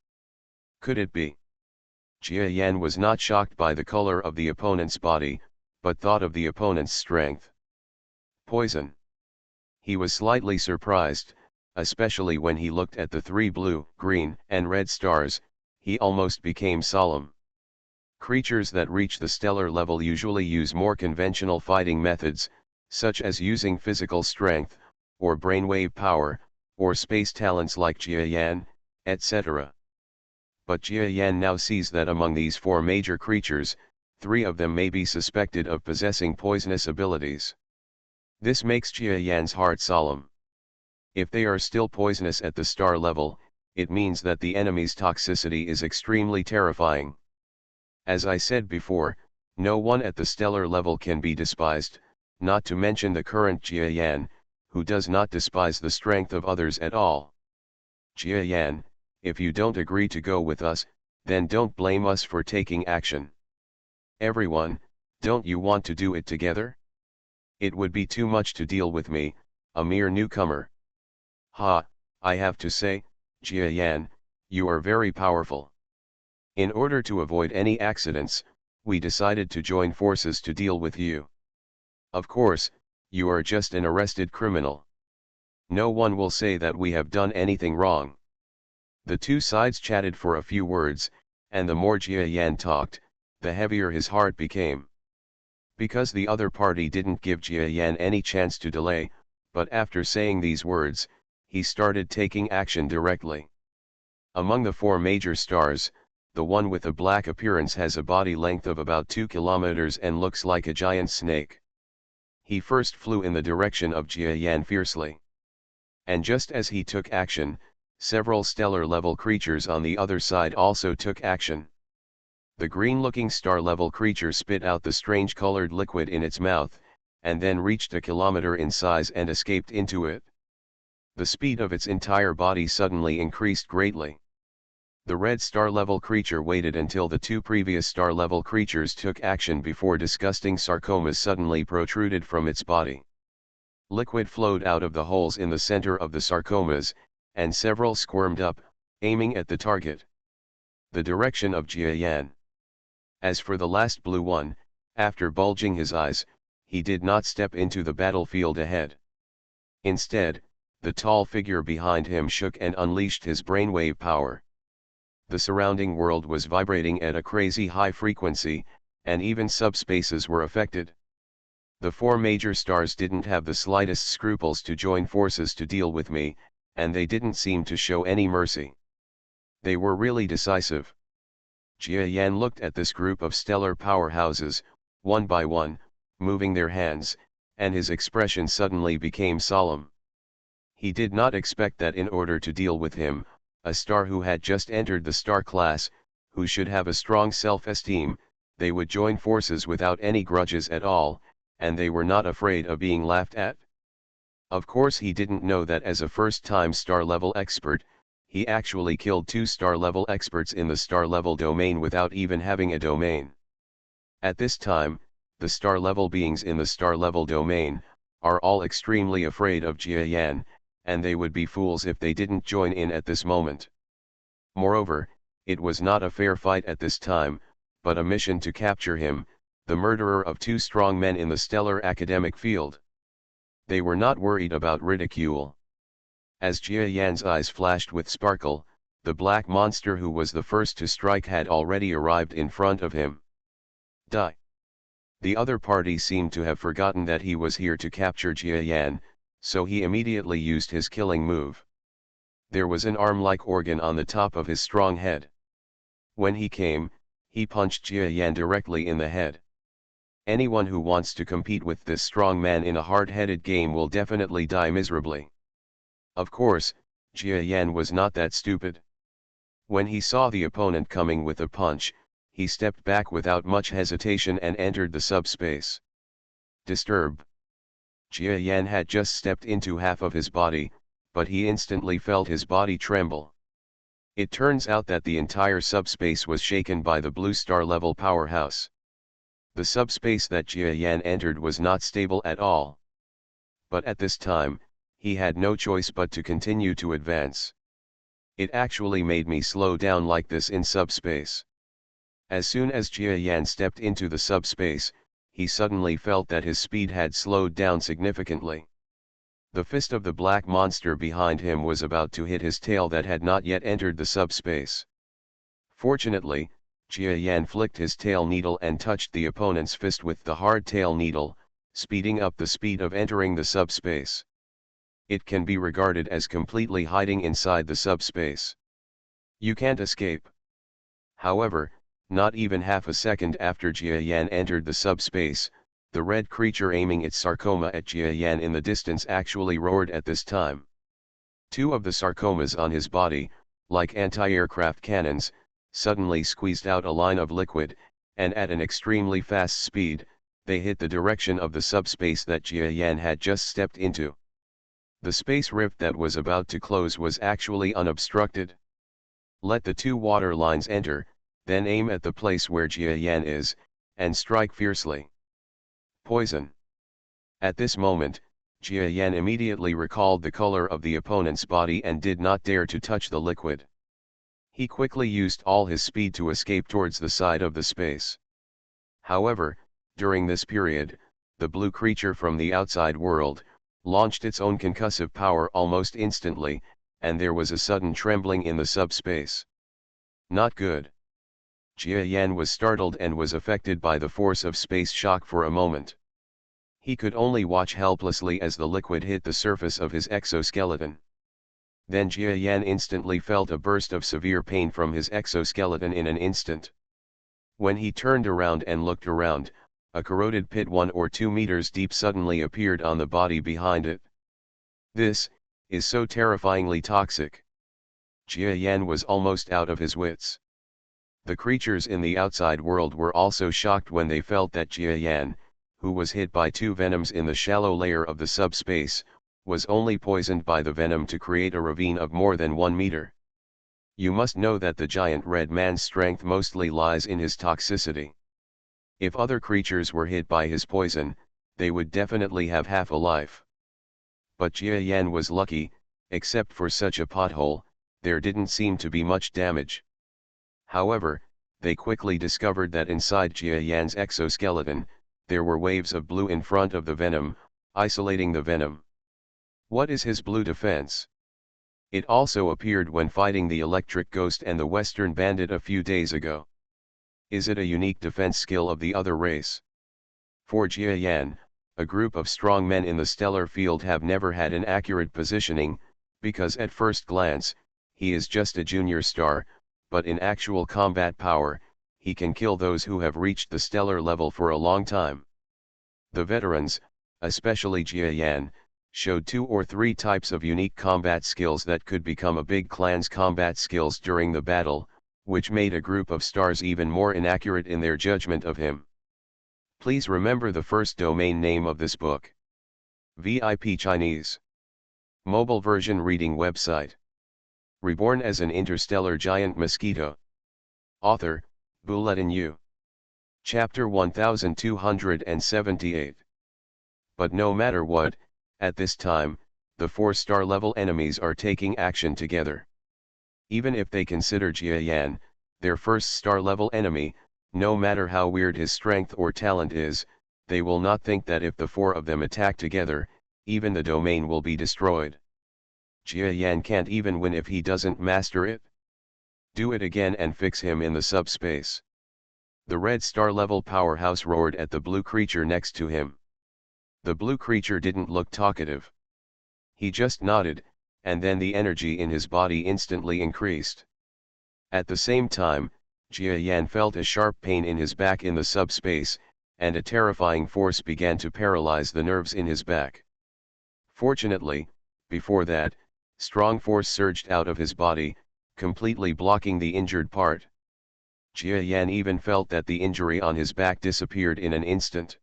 Could it be? Jia Yan was not shocked by the color of the opponent's body, but thought of the opponent's strength. Poison. He was slightly surprised, especially when he looked at the 3 blue, green, and red stars. He almost became solemn. Creatures that reach the stellar level usually use more conventional fighting methods, such as using physical strength, or brainwave power, or space talents like Jia Yan, etc. But Jia Yan now sees that among these 4 major creatures, 3 of them may be suspected of possessing poisonous abilities. This makes Jia Yan's heart solemn. If they are still poisonous at the star level, it means that the enemy's toxicity is extremely terrifying. As I said before, no one at the stellar level can be despised, not to mention the current Jia Yan, who does not despise the strength of others at all. Jia Yan, if you don't agree to go with us, then don't blame us for taking action. Everyone, don't you want to do it together? It would be too much to deal with me, a mere newcomer. Ha, I have to say, Jia Yan, you are very powerful. In order to avoid any accidents, we decided to join forces to deal with you. Of course, you are just an arrested criminal. No one will say that we have done anything wrong. The 2 sides chatted for a few words, and the more Jia Yan talked, the heavier his heart became. Because the other party didn't give Jia Yan any chance to delay, but after saying these words, he started taking action directly. Among the 4 major stars, the one with a black appearance has a body length of about 2 kilometers and looks like a giant snake. He first flew in the direction of Jia Yan fiercely. And just as he took action, several stellar-level creatures on the other side also took action. The green-looking star-level creature spit out the strange-colored liquid in its mouth, and then reached a kilometer in size and escaped into it. The speed of its entire body suddenly increased greatly. The red star-level creature waited until the 2 previous star-level creatures took action before disgusting sarcomas suddenly protruded from its body. Liquid flowed out of the holes in the center of the sarcomas, and several squirmed up, aiming at the target. The direction of Jia Yan. As for the last blue one, after bulging his eyes, he did not step into the battlefield ahead. Instead, the tall figure behind him shook and unleashed his brainwave power. The surrounding world was vibrating at a crazy high frequency, and even subspaces were affected. The 4 major stars didn't have the slightest scruples to join forces to deal with me, and they didn't seem to show any mercy. They were really decisive. Jia Yan looked at this group of stellar powerhouses, one by one, moving their hands, and his expression suddenly became solemn. He did not expect that in order to deal with him, a star who had just entered the star class, who should have a strong self-esteem, they would join forces without any grudges at all, and they were not afraid of being laughed at. Of course he didn't know that as a first-time star-level expert, he actually killed 2 star-level experts in the star-level domain without even having a domain. At this time, the star-level beings in the star-level domain are all extremely afraid of Jia Yan, and they would be fools if they didn't join in at this moment. Moreover, it was not a fair fight at this time, but a mission to capture him, the murderer of 2 strong men in the stellar academic field. They were not worried about ridicule. As Jia Yan's eyes flashed with sparkle, the black monster who was the first to strike had already arrived in front of him. Die. The other party seemed to have forgotten that he was here to capture Jia Yan, so he immediately used his killing move. There was an arm-like organ on the top of his strong head. When he came, he punched Jia Yan directly in the head. Anyone who wants to compete with this strong man in a hard-headed game will definitely die miserably. Of course, Jia Yan was not that stupid. When he saw the opponent coming with a punch, he stepped back without much hesitation and entered the subspace. Disturb. Jia Yan had just stepped into half of his body, but he instantly felt his body tremble. It turns out that the entire subspace was shaken by the blue star-level powerhouse. The subspace that Jia Yan entered was not stable at all. But at this time, he had no choice but to continue to advance. It actually made me slow down like this in subspace. As soon as Jia Yan stepped into the subspace, he suddenly felt that his speed had slowed down significantly. The fist of the black monster behind him was about to hit his tail that had not yet entered the subspace. Fortunately, Jia Yan flicked his tail needle and touched the opponent's fist with the hard tail needle, speeding up the speed of entering the subspace. It can be regarded as completely hiding inside the subspace. You can't escape. However, not even half a second after Jia Yan entered the subspace, the red creature aiming its sarcoma at Jia Yan in the distance actually roared at this time. Two of the sarcomas on his body, like anti-aircraft cannons, suddenly squeezed out a line of liquid, and at an extremely fast speed, they hit the direction of the subspace that Jia Yan had just stepped into. The space rift that was about to close was actually unobstructed. Let the two water lines enter, then aim at the place where Jia Yan is, and strike fiercely. Poison. At this moment, Jia Yan immediately recalled the color of the opponent's body and did not dare to touch the liquid. He quickly used all his speed to escape towards the side of the space. However, during this period, the blue creature from the outside world launched its own concussive power almost instantly, and there was a sudden trembling in the subspace. Not good. Jia Yan was startled and was affected by the force of space shock for a moment. He could only watch helplessly as the liquid hit the surface of his exoskeleton. Then Jia Yan instantly felt a burst of severe pain from his exoskeleton in an instant. When he turned around and looked around, a corroded pit 1 or 2 meters deep suddenly appeared on the body behind it. This is so terrifyingly toxic. Jia Yan was almost out of his wits. The creatures in the outside world were also shocked when they felt that Jia Yan, who was hit by 2 venoms in the shallow layer of the subspace, was only poisoned by the venom to create a ravine of more than 1 meter. You must know that the giant red man's strength mostly lies in his toxicity. If other creatures were hit by his poison, they would definitely have half a life. But Jia Yan was lucky, except for such a pothole, there didn't seem to be much damage. However, they quickly discovered that inside Jia Yan's exoskeleton, there were waves of blue in front of the venom, isolating the venom. What is his blue defense? It also appeared when fighting the Electric Ghost and the Western Bandit a few days ago. Is it a unique defense skill of the other race? For Jia Yan, a group of strong men in the stellar field have never had an accurate positioning, because at first glance, he is just a junior star, but in actual combat power, he can kill those who have reached the stellar level for a long time. The veterans, especially Jia Yan, showed 2 or 3 types of unique combat skills that could become a big clan's combat skills during the battle, which made a group of stars even more inaccurate in their judgment of him. Please remember the first domain name of this book. VIP Chinese. Mobile version reading website. Reborn as an interstellar giant mosquito. Author, Bulletin U. Chapter 1278. But no matter what, at this time, the 4-star level enemies are taking action together. Even if they consider Jia Yan, their first star level enemy, no matter how weird his strength or talent is, they will not think that if the 4 of them attack together, even the domain will be destroyed. Jia Yan can't even win if he doesn't master it. Do it again and fix him in the subspace. The red star level powerhouse roared at the blue creature next to him. The blue creature didn't look talkative. He just nodded, and then the energy in his body instantly increased. At the same time, Jia Yan felt a sharp pain in his back in the subspace, and a terrifying force began to paralyze the nerves in his back. Fortunately, before that, strong force surged out of his body, completely blocking the injured part. Jia Yan even felt that the injury on his back disappeared in an instant.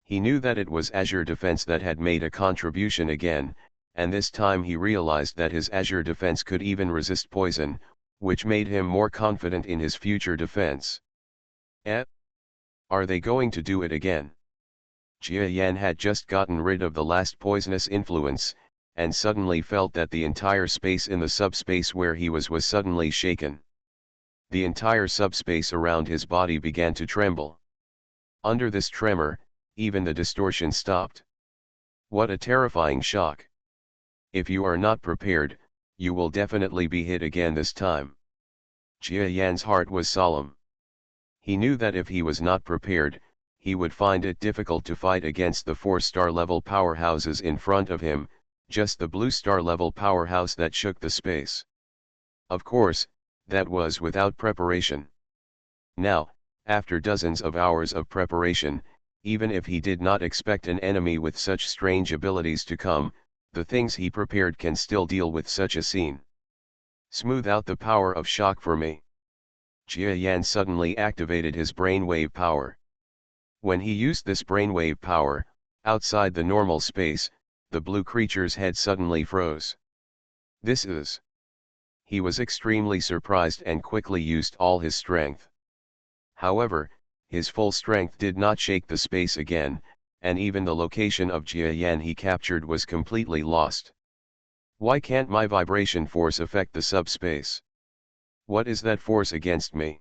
He knew that it was Azure Defense that had made a contribution again, and this time he realized that his Azure Defense could even resist poison, which made him more confident in his future defense. Are they going to do it again? Jia Yan had just gotten rid of the last poisonous influence, and suddenly felt that the entire space in the subspace where he was suddenly shaken. The entire subspace around his body began to tremble. Under this tremor, even the distortion stopped. What a terrifying shock! If you are not prepared, you will definitely be hit again this time. Jia Yan's heart was solemn. He knew that if he was not prepared, he would find it difficult to fight against the 4-star level powerhouses in front of him, just the blue star level powerhouse that shook the space. Of course, that was without preparation. Now, after dozens of hours of preparation, even if he did not expect an enemy with such strange abilities to come, the things he prepared can still deal with such a scene. Smooth out the power of shock for me. Jia Yan suddenly activated his brainwave power. When he used this brainwave power, outside the normal space, the blue creature's head suddenly froze. This is... He was extremely surprised and quickly used all his strength. However, his full strength did not shake the space again, and even the location of Jia Yan he captured was completely lost. Why can't my vibration force affect the subspace? What is that force against me?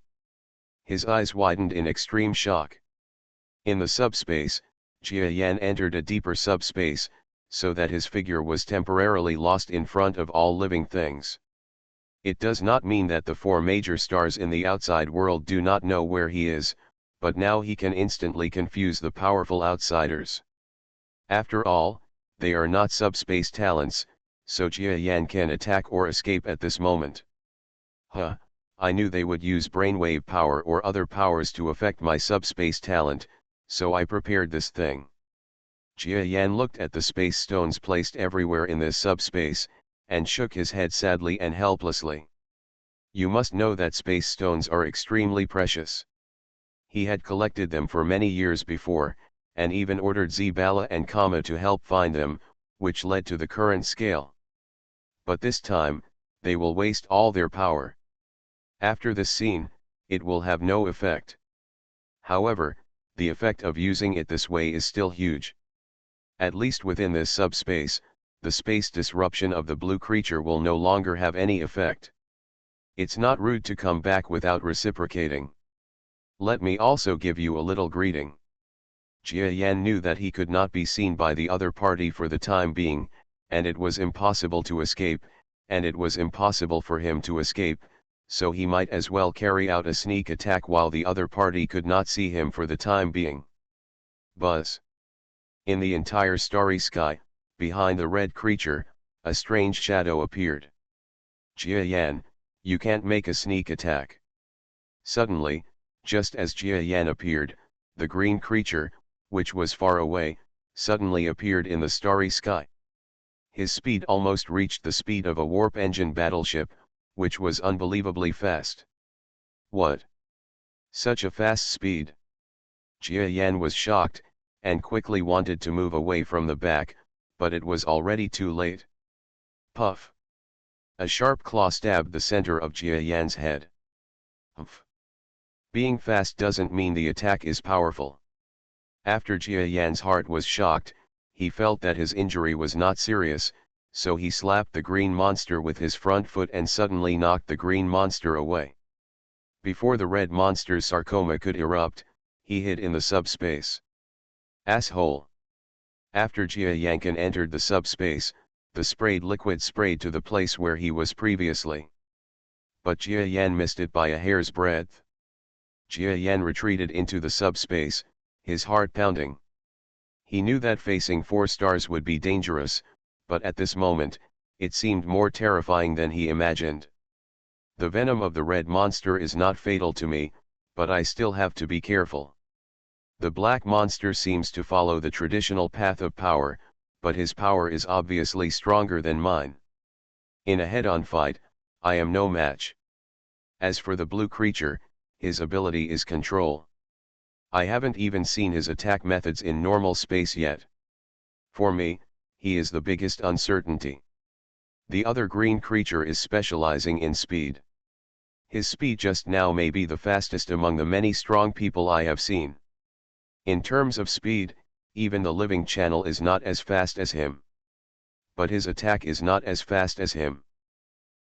His eyes widened in extreme shock. In the subspace, Jia Yan entered a deeper subspace, so that his figure was temporarily lost in front of all living things. It does not mean that the 4 major stars in the outside world do not know where he is, but now he can instantly confuse the powerful outsiders. After all, they are not subspace talents, so Jia Yan can attack or escape at this moment. I knew they would use brainwave power or other powers to affect my subspace talent, so I prepared this thing. Jia Yan looked at the space stones placed everywhere in this subspace, and shook his head sadly and helplessly. You must know that space stones are extremely precious. He had collected them for many years before, and even ordered Zibala and Kama to help find them, which led to the current scale. But this time, they will waste all their power. After this scene, it will have no effect. However, the effect of using it this way is still huge. At least within this subspace, the space disruption of the blue creature will no longer have any effect. It's not rude to come back without reciprocating. Let me also give you a little greeting. Jia Yan knew that he could not be seen by the other party for the time being, and it was impossible to escape, and it was impossible for him to escape, so he might as well carry out a sneak attack while the other party could not see him for the time being. Buzz. In the entire starry sky, behind the red creature, a strange shadow appeared. Jia Yan, you can't make a sneak attack. Suddenly, just as Jia Yan appeared, the green creature, which was far away, suddenly appeared in the starry sky. His speed almost reached the speed of a warp engine battleship, which was unbelievably fast. What? Such a fast speed? Jia Yan was shocked, and quickly wanted to move away from the back, but it was already too late. Puff! A sharp claw stabbed the center of Jia Yan's head. Humph! Being fast doesn't mean the attack is powerful. After Jia Yan's heart was shocked, he felt that his injury was not serious, so he slapped the green monster with his front foot and suddenly knocked the green monster away. Before the red monster's sarcoma could erupt, he hid in the subspace. Asshole! After Jia Yankin entered the subspace, the sprayed liquid sprayed to the place where he was previously. But Jia Yan missed it by a hair's breadth. Jia Yan retreated into the subspace, his heart pounding. He knew that facing 4 stars would be dangerous, but at this moment, it seemed more terrifying than he imagined. The venom of the red monster is not fatal to me, but I still have to be careful. The black monster seems to follow the traditional path of power, but his power is obviously stronger than mine. In a head-on fight, I am no match. As for the blue creature, his ability is control. I haven't even seen his attack methods in normal space yet. For me, he is the biggest uncertainty. The other green creature is specializing in speed. His speed just now may be the fastest among the many strong people I have seen. In terms of speed, even the living channel is not as fast as him. But his attack is not as fast as him.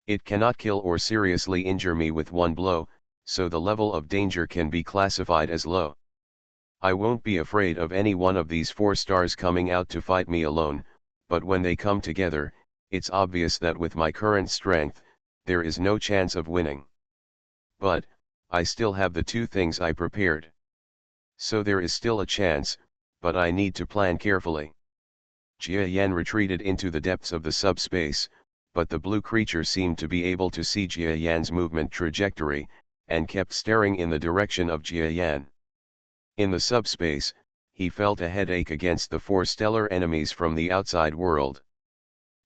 It cannot kill or seriously injure me with one blow, so the level of danger can be classified as low. I won't be afraid of any one of these 4 stars coming out to fight me alone, but when they come together, it's obvious that with my current strength, there is no chance of winning. But, I still have the 2 things I prepared. So there is still a chance, but I need to plan carefully. Jia Yan retreated into the depths of the subspace, but the blue creature seemed to be able to see Jia Yan's movement trajectory, and kept staring in the direction of Jia Yan. In the subspace, he felt a headache against the 4 stellar enemies from the outside world.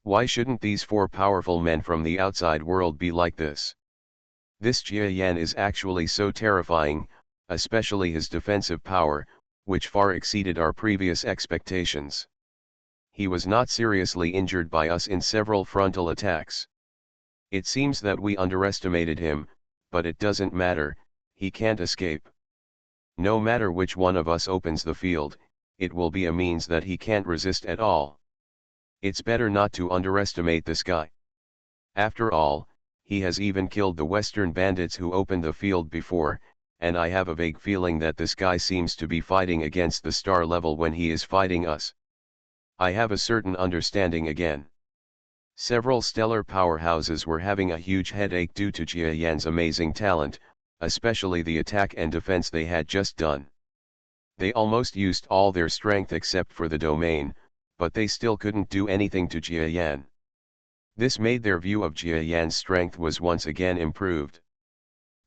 Why shouldn't these 4 powerful men from the outside world be like this? This Jia Yan is actually so terrifying, especially his defensive power, which far exceeded our previous expectations. He was not seriously injured by us in several frontal attacks. It seems that we underestimated him, but it doesn't matter, he can't escape. No matter which one of us opens the field, it will be a means that he can't resist at all. It's better not to underestimate this guy. After all, he has even killed the Western bandits who opened the field before, and I have a vague feeling that this guy seems to be fighting against the star level when he is fighting us. I have a certain understanding again. Several stellar powerhouses were having a huge headache due to Jia Yan's amazing talent, especially the attack and defense they had just done. They almost used all their strength except for the domain, but they still couldn't do anything to Jia Yan. This made their view of Jia Yan's strength was once again improved.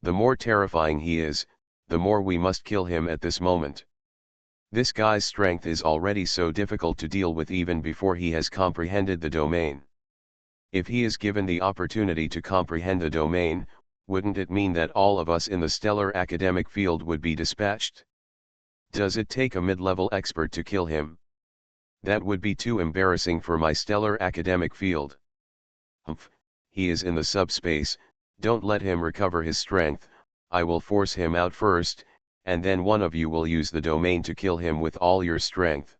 The more terrifying he is, the more we must kill him at this moment. This guy's strength is already so difficult to deal with even before he has comprehended the domain. If he is given the opportunity to comprehend the domain, wouldn't it mean that all of us in the stellar academic field would be dispatched? Does it take a mid-level expert to kill him? That would be too embarrassing for my stellar academic field. Humph, he is in the subspace, don't let him recover his strength, I will force him out first, and then one of you will use the domain to kill him with all your strength.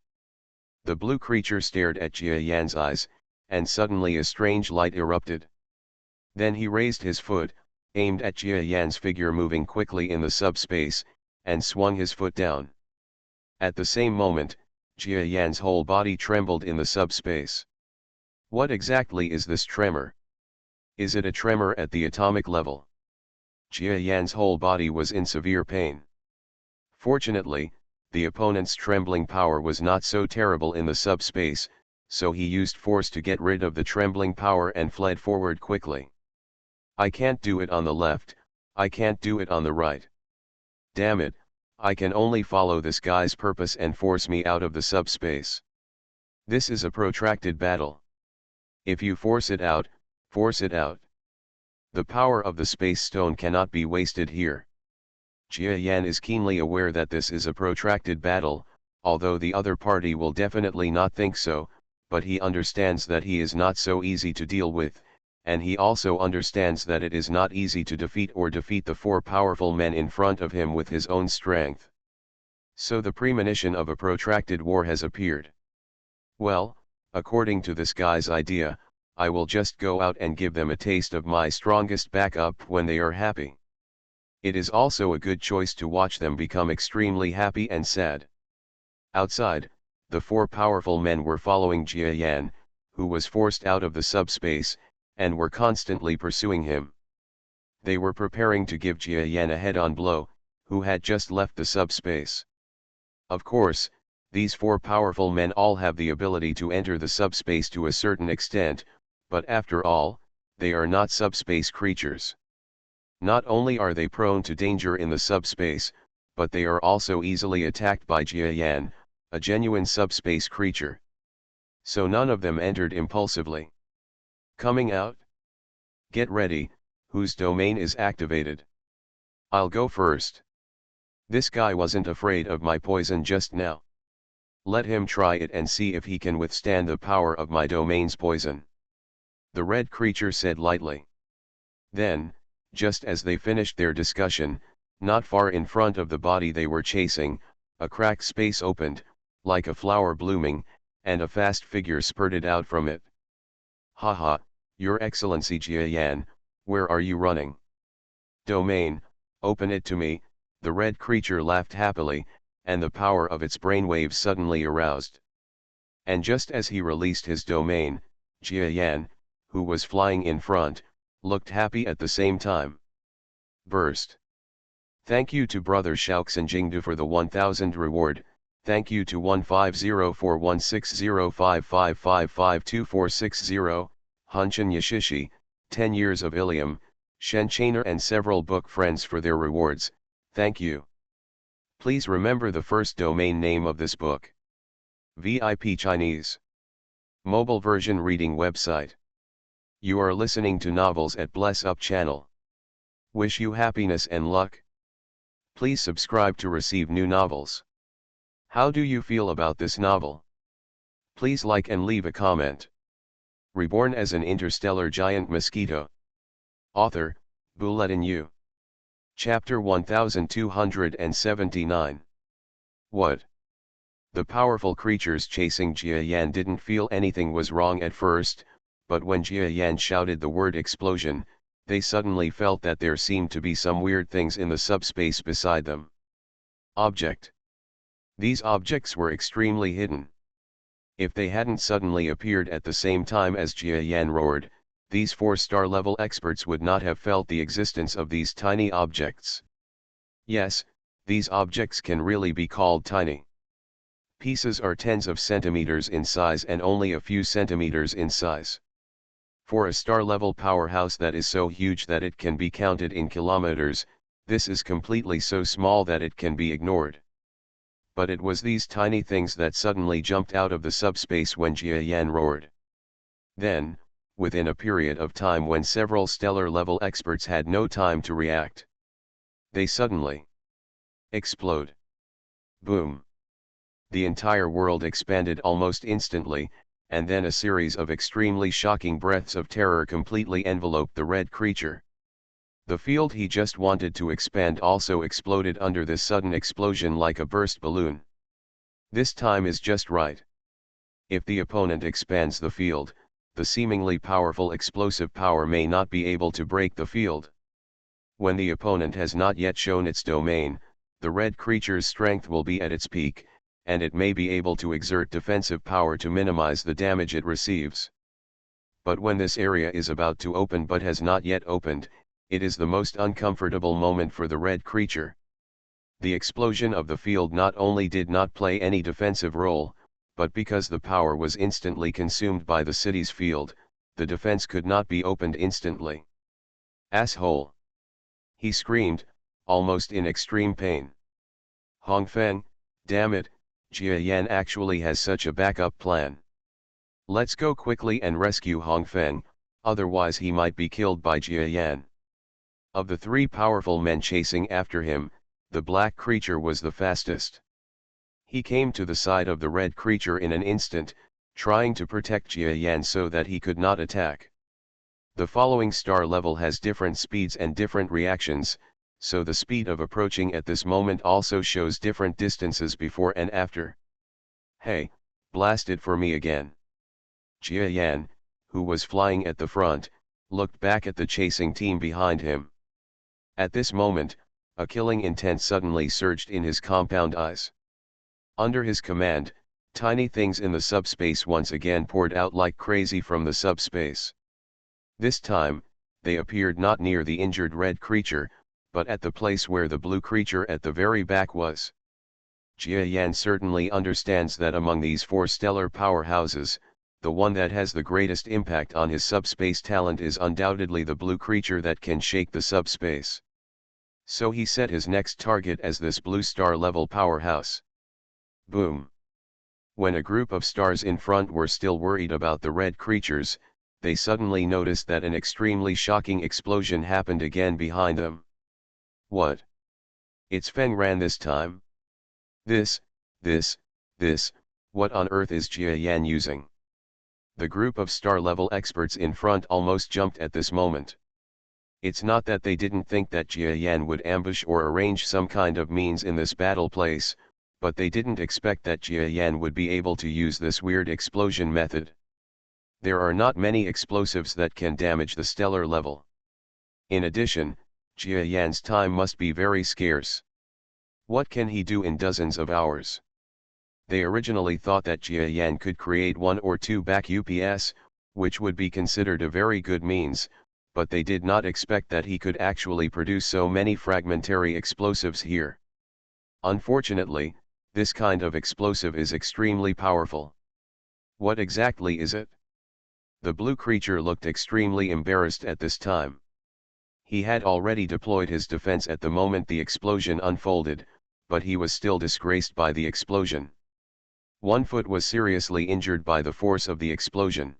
The blue creature stared at Jia Yan's eyes, and suddenly a strange light erupted. Then he raised his foot, aimed at Jia Yan's figure moving quickly in the subspace, and swung his foot down. At the same moment, Jia Yan's whole body trembled in the subspace. What exactly is this tremor? Is it a tremor at the atomic level? Jia Yan's whole body was in severe pain. Fortunately, the opponent's trembling power was not so terrible in the subspace, so he used force to get rid of the trembling power and fled forward quickly. I can't do it on the left, I can't do it on the right. Damn it, I can only follow this guy's purpose and force me out of the subspace. This is a protracted battle. If you force it out, force it out. The power of the space stone cannot be wasted here. Jia Yan is keenly aware that this is a protracted battle, although the other party will definitely not think so, but he understands that he is not so easy to deal with, and he also understands that it is not easy to defeat the 4 powerful men in front of him with his own strength. So the premonition of a protracted war has appeared. Well, according to this guy's idea, I will just go out and give them a taste of my strongest backup when they are happy. It is also a good choice to watch them become extremely happy and sad. Outside, the 4 powerful men were following Jia Yan, who was forced out of the subspace, and were constantly pursuing him. They were preparing to give Jia Yan a head-on blow, who had just left the subspace. Of course, these 4 powerful men all have the ability to enter the subspace to a certain extent, but after all, they are not subspace creatures. Not only are they prone to danger in the subspace, but they are also easily attacked by Jiayan, a genuine subspace creature. So none of them entered impulsively. Coming out? Get ready, whose domain is activated? I'll go first. This guy wasn't afraid of my poison just now. Let him try it and see if he can withstand the power of my domain's poison. The red creature said lightly. Then, just as they finished their discussion, not far in front of the body they were chasing, a cracked space opened, like a flower blooming, and a fast figure spurted out from it. Haha, Your Excellency Jiayan, where are you running? Domain, open it to me, the red creature laughed happily, and the power of its brainwaves suddenly aroused. And just as he released his domain, Jiayan, who was flying in front, looked happy at the same time. Burst. Thank you to Brother Shaoxin Jingdu for the 1000 reward, thank you to 15041605555240, Hunchin Yashishi, 10 years of Ilium, Shen Chainer and several book friends for their rewards, thank you. Please remember the first domain name of this book. VIP Chinese. Mobile version reading website. You are listening to novels at Bless Up channel. Wish you happiness and luck. Please subscribe to receive new novels. How do you feel about this novel? Please like and leave a comment. Reborn as an interstellar giant mosquito. Author, Buletin Yu. Chapter 1279. What? The powerful creatures chasing Jiayan didn't feel anything was wrong at first, but when Jiayan shouted the word explosion, they suddenly felt that there seemed to be some weird things in the subspace beside them. Object. These objects were extremely hidden. If they hadn't suddenly appeared at the same time as Jiayan roared, these 4-star level experts would not have felt the existence of these tiny objects. Yes, these objects can really be called tiny. Pieces are tens of centimeters in size and only a few centimeters in size. For a star-level powerhouse that is so huge that it can be counted in kilometers, this is completely so small that it can be ignored. But it was these tiny things that suddenly jumped out of the subspace when Jiayan roared. Then, within a period of time when several stellar-level experts had no time to react, they suddenly explode. Boom. The entire world expanded almost instantly, and then a series of extremely shocking breaths of terror completely enveloped the red creature. The field he just wanted to expand also exploded under this sudden explosion like a burst balloon. This time is just right. If the opponent expands the field, the seemingly powerful explosive power may not be able to break the field. When the opponent has not yet shown its domain, the red creature's strength will be at its peak, and it may be able to exert defensive power to minimize the damage it receives. But when this area is about to open but has not yet opened, it is the most uncomfortable moment for the red creature. The explosion of the field not only did not play any defensive role, but because the power was instantly consumed by the city's field, the defense could not be opened instantly. Asshole! He screamed, almost in extreme pain. Hongfeng, damn it, Jiayan actually has such a backup plan. Let's go quickly and rescue Hongfeng, otherwise he might be killed by Jiayan. Of the 3 powerful men chasing after him, the black creature was the fastest. He came to the side of the red creature in an instant, trying to protect Jiayan so that he could not attack. The following star level has different speeds and different reactions, so the speed of approaching at this moment also shows different distances before and after. Hey, blast it for me again. Jiayan, who was flying at the front, looked back at the chasing team behind him. At this moment, a killing intent suddenly surged in his compound eyes. Under his command, tiny things in the subspace once again poured out like crazy from the subspace. This time, they appeared not near the injured red creature, but at the place where the blue creature at the very back was. Jiayan certainly understands that among these 4 stellar powerhouses, the one that has the greatest impact on his subspace talent is undoubtedly the blue creature that can shake the subspace. So he set his next target as this blue star-level powerhouse. Boom! When a group of stars in front were still worried about the red creatures, they suddenly noticed that an extremely shocking explosion happened again behind them. What? It's Feng Ran this time? This, what on earth is Jia Yan using? The group of star-level experts in front almost jumped at this moment. It's not that they didn't think that Jia Yan would ambush or arrange some kind of means in this battle place, but they didn't expect that Jia Yan would be able to use this weird explosion method. There are not many explosives that can damage the stellar level. In addition, Jia Yan's time must be very scarce. What can he do in dozens of hours? They originally thought that Jia Yan could create 1 or 2 back UPS, which would be considered a very good means, but they did not expect that he could actually produce so many fragmentary explosives here. Unfortunately, this kind of explosive is extremely powerful. What exactly is it? The blue creature looked extremely embarrassed at this time. He had already deployed his defense at the moment the explosion unfolded, but he was still disgraced by the explosion. One foot was seriously injured by the force of the explosion.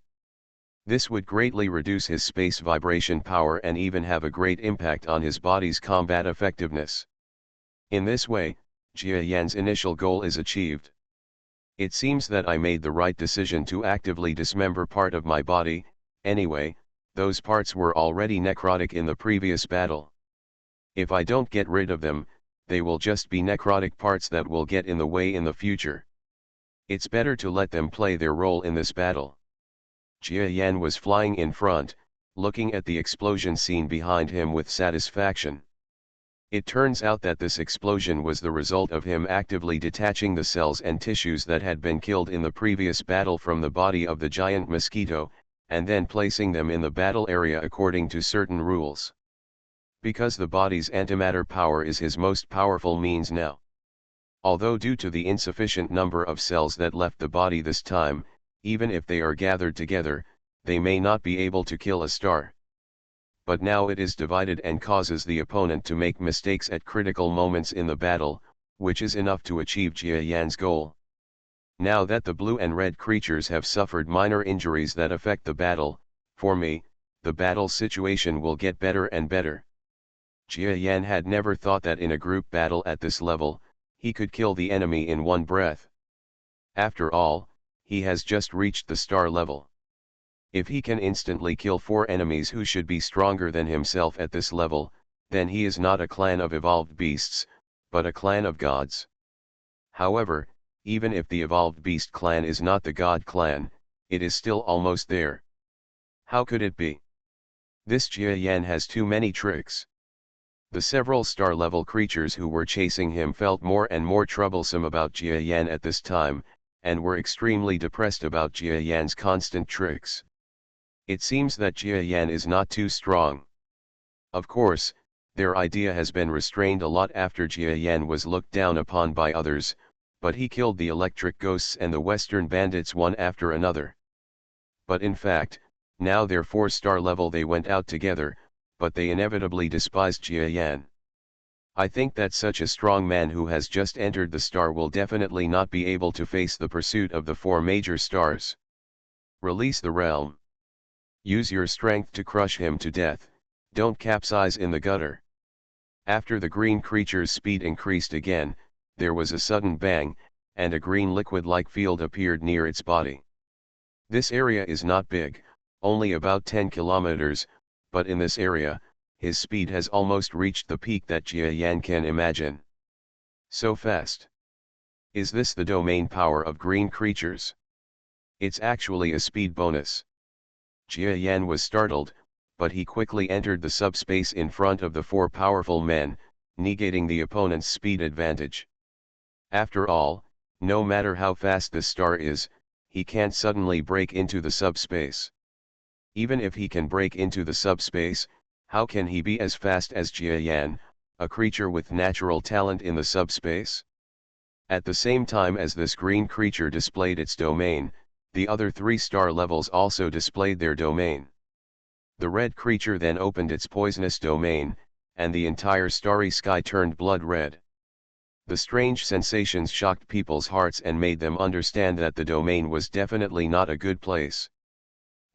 This would greatly reduce his space vibration power and even have a great impact on his body's combat effectiveness. In this way, Jia Yan's initial goal is achieved. It seems that I made the right decision to actively dismember part of my body. Anyway, those parts were already necrotic in the previous battle. If I don't get rid of them, they will just be necrotic parts that will get in the way in the future. It's better to let them play their role in this battle. Jia Yan was flying in front, looking at the explosion scene behind him with satisfaction. It turns out that this explosion was the result of him actively detaching the cells and tissues that had been killed in the previous battle from the body of the giant Mosquito, and then placing them in the battle area according to certain rules. Because the body's antimatter power is his most powerful means now. Although due to the insufficient number of cells that left the body this time, even if they are gathered together, they may not be able to kill a star. But now it is divided and causes the opponent to make mistakes at critical moments in the battle, which is enough to achieve Jia Yan's goal. Now that the blue and red creatures have suffered minor injuries that affect the battle, for me, the battle situation will get better and better. Jia Yan had never thought that in a group battle at this level, he could kill the enemy in one breath. After all, he has just reached the star level. If he can instantly kill 4 enemies who should be stronger than himself at this level, then he is not a clan of evolved beasts, but a clan of gods. However, even if the evolved beast clan is not the god clan, it is still almost there. How could it be? This Jia Yan has too many tricks. The several star-level creatures who were chasing him felt more and more troublesome about Jia Yan at this time, and were extremely depressed about Jia Yan's constant tricks. It seems that Jia Yan is not too strong. Of course, their idea has been restrained a lot after Jia Yan was looked down upon by others, but he killed the electric ghosts and the western bandits one after another. But in fact, now they're 4-star level. They went out together, but they inevitably despised Jia Yan. I think that such a strong man who has just entered the star will definitely not be able to face the pursuit of the 4 major stars. Release the realm. Use your strength to crush him to death, don't capsize in the gutter. After the green creature's speed increased again, there was a sudden bang, and a green liquid-like field appeared near its body. This area is not big, only about 10 kilometers, but in this area, his speed has almost reached the peak that Jia Yan can imagine. So fast. Is this the domain power of green creatures? It's actually a speed bonus. Jia Yan was startled, but he quickly entered the subspace in front of the 4 powerful men, negating the opponent's speed advantage. After all, no matter how fast this star is, he can't suddenly break into the subspace. Even if he can break into the subspace, how can he be as fast as Jia Yan, a creature with natural talent in the subspace? At the same time as this green creature displayed its domain, The other 3 star levels also displayed their domain. The red creature then opened its poisonous domain, and the entire starry sky turned blood red. The strange sensations shocked people's hearts and made them understand that the domain was definitely not a good place.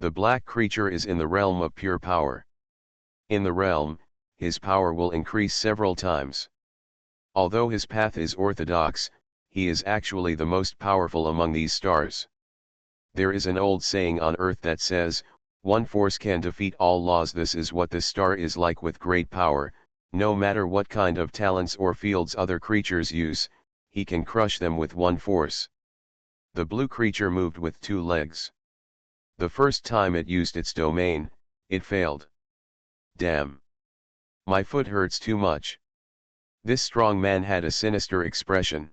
The black creature is in the realm of pure power. In the realm, his power will increase several times. Although his path is orthodox, he is actually the most powerful among these stars. There is an old saying on Earth that says, "One force can defeat all laws." This is what this star is like with great power. No matter what kind of talents or fields other creatures use, he can crush them with one force. The blue creature moved with 2 legs. The first time it used its domain, it failed. Damn. My foot hurts too much. This strong man had a sinister expression.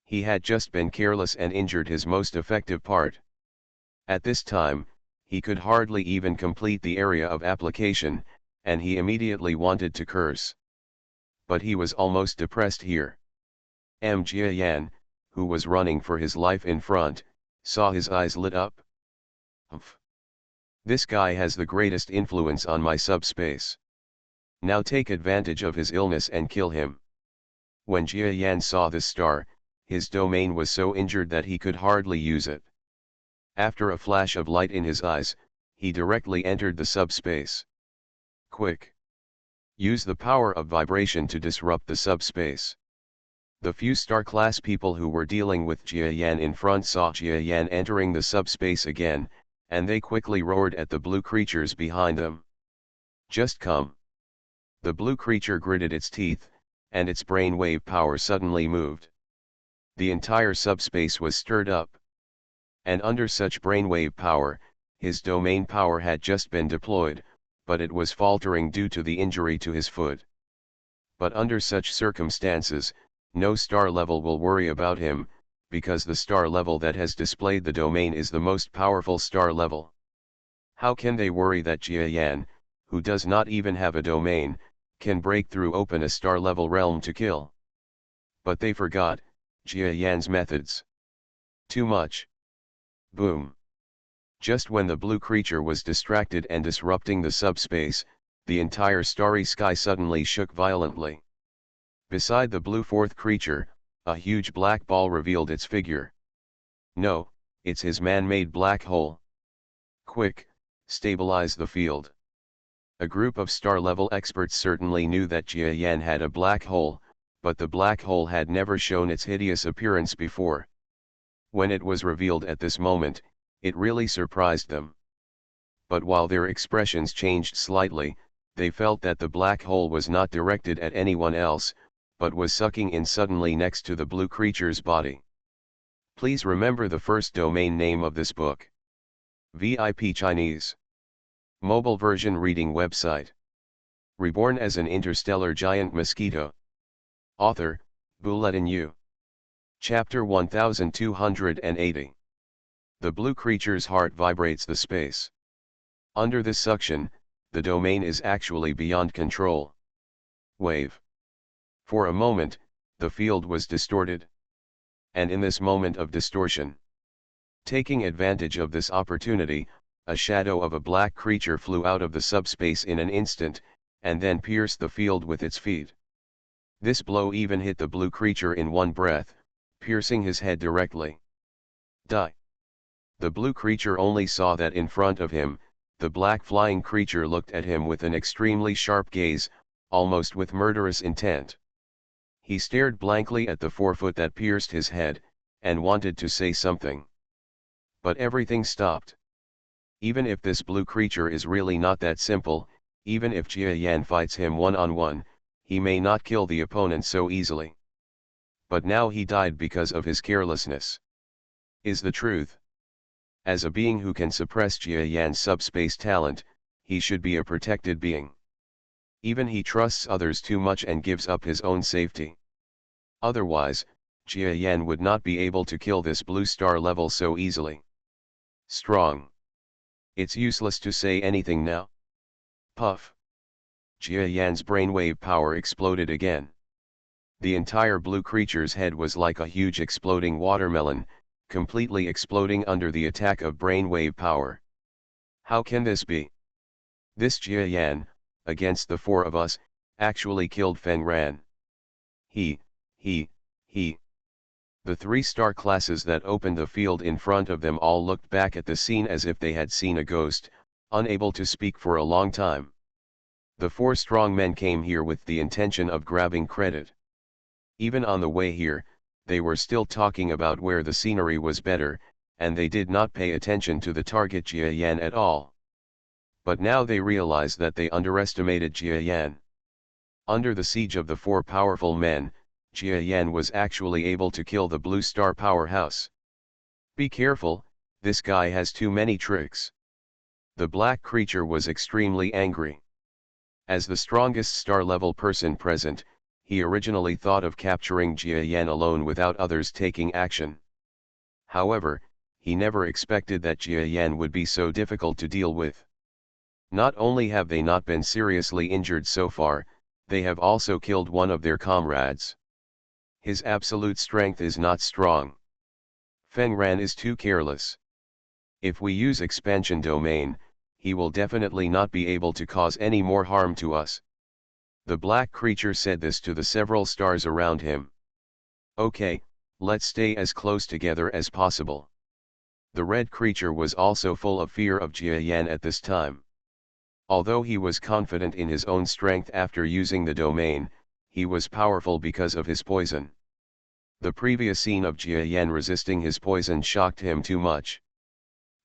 He had just been careless and injured his most effective part. At this time, he could hardly even complete the area of application, and he immediately wanted to curse. But he was almost depressed here. Jiayan, who was running for his life in front, saw his eyes lit up. Humph. This guy has the greatest influence on my subspace. Now take advantage of his illness and kill him. When Jiayan saw this star, his domain was so injured that he could hardly use it. After a flash of light in his eyes, he directly entered the subspace. Quick! Use the power of vibration to disrupt the subspace. The few star-class people who were dealing with Jiayan in front saw Jiayan entering the subspace again, and they quickly roared at the blue creatures behind them. Just come! The blue creature gritted its teeth, and its brainwave power suddenly moved. The entire subspace was stirred up. And under such brainwave power, his domain power had just been deployed, but it was faltering due to the injury to his foot. But under such circumstances, no star level will worry about him, because the star level that has displayed the domain is the most powerful star level. How can they worry that Jiayan, who does not even have a domain, can break through open a star level realm to kill? But they forgot Jiayan's methods. Too much. Boom. Just when the blue creature was distracted and disrupting the subspace, the entire starry sky suddenly shook violently. Beside the blue fourth creature, a huge black ball revealed its figure. No, it's his man-made black hole. Quick, stabilize the field. A group of star-level experts certainly knew that Jiayan had a black hole, but the black hole had never shown its hideous appearance before. When it was revealed at this moment, it really surprised them. But while their expressions changed slightly, they felt that the black hole was not directed at anyone else, but was sucking in suddenly next to the blue creature's body. Please remember the first domain name of this book. VIP Chinese. Mobile version reading website. Reborn as an interstellar giant mosquito. Author, Bulletin U. Chapter 1280. The blue creature's heart vibrates the space. Under this suction, the domain is actually beyond control. Wave. For a moment, the field was distorted. And in this moment of distortion, taking advantage of this opportunity, a shadow of a black creature flew out of the subspace in an instant, and then pierced the field with its feet. This blow even hit the blue creature in one breath, piercing his head directly. Die. The blue creature only saw that in front of him, the black flying creature looked at him with an extremely sharp gaze, almost with murderous intent. He stared blankly at the forefoot that pierced his head, and wanted to say something. But everything stopped. Even if this blue creature is really not that simple, even if Jiayan fights him one-on-one, he may not kill the opponent so easily. But now he died because of his carelessness. Is the truth. As a being who can suppress Jiayan's subspace talent, he should be a protected being. Even he trusts others too much and gives up his own safety. Otherwise, Jiayan would not be able to kill this blue star level so easily. Strong. It's useless to say anything now. Puff. Jiayan's brainwave power exploded again. The entire blue creature's head was like a huge exploding watermelon, completely exploding under the attack of brainwave power. How can this be? This Jia Yan, against the four of us, actually killed Feng Ran. He. The 3-star classes that opened the field in front of them all looked back at the scene as if they had seen a ghost, unable to speak for a long time. The 4 strong men came here with the intention of grabbing credit. Even on the way here, they were still talking about where the scenery was better, and they did not pay attention to the target Jia Yan at all. But now they realized that they underestimated Jia Yan. Under the siege of the 4 powerful men, Jia Yan was actually able to kill the Blue Star powerhouse. Be careful, this guy has too many tricks. The black creature was extremely angry. As the strongest star-level person present, he originally thought of capturing Jia Yan alone without others taking action. However, he never expected that Jia Yan would be so difficult to deal with. Not only have they not been seriously injured so far, they have also killed one of their comrades. His absolute strength is not strong. Feng Ran is too careless. If we use expansion domain, he will definitely not be able to cause any more harm to us. The black creature said this to the several stars around him. Okay, let's stay as close together as possible. The red creature was also full of fear of Jia Yan at this time. Although he was confident in his own strength after using the domain, he was powerful because of his poison. The previous scene of Jia Yan resisting his poison shocked him too much.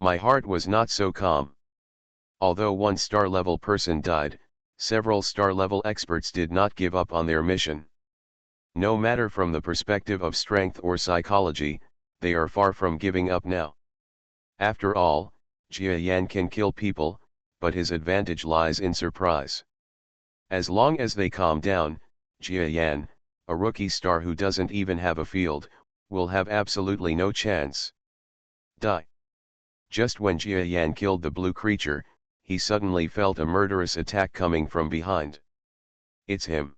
My heart was not so calm. Although 1 star-level person died, several star-level experts did not give up on their mission. No matter from the perspective of strength or psychology, they are far from giving up now. After all, Jia Yan can kill people, but his advantage lies in surprise. As long as they calm down, Jia Yan, a rookie star who doesn't even have a field, will have absolutely no chance. Die. Just when Jia Yan killed the blue creature, he suddenly felt a murderous attack coming from behind. It's him.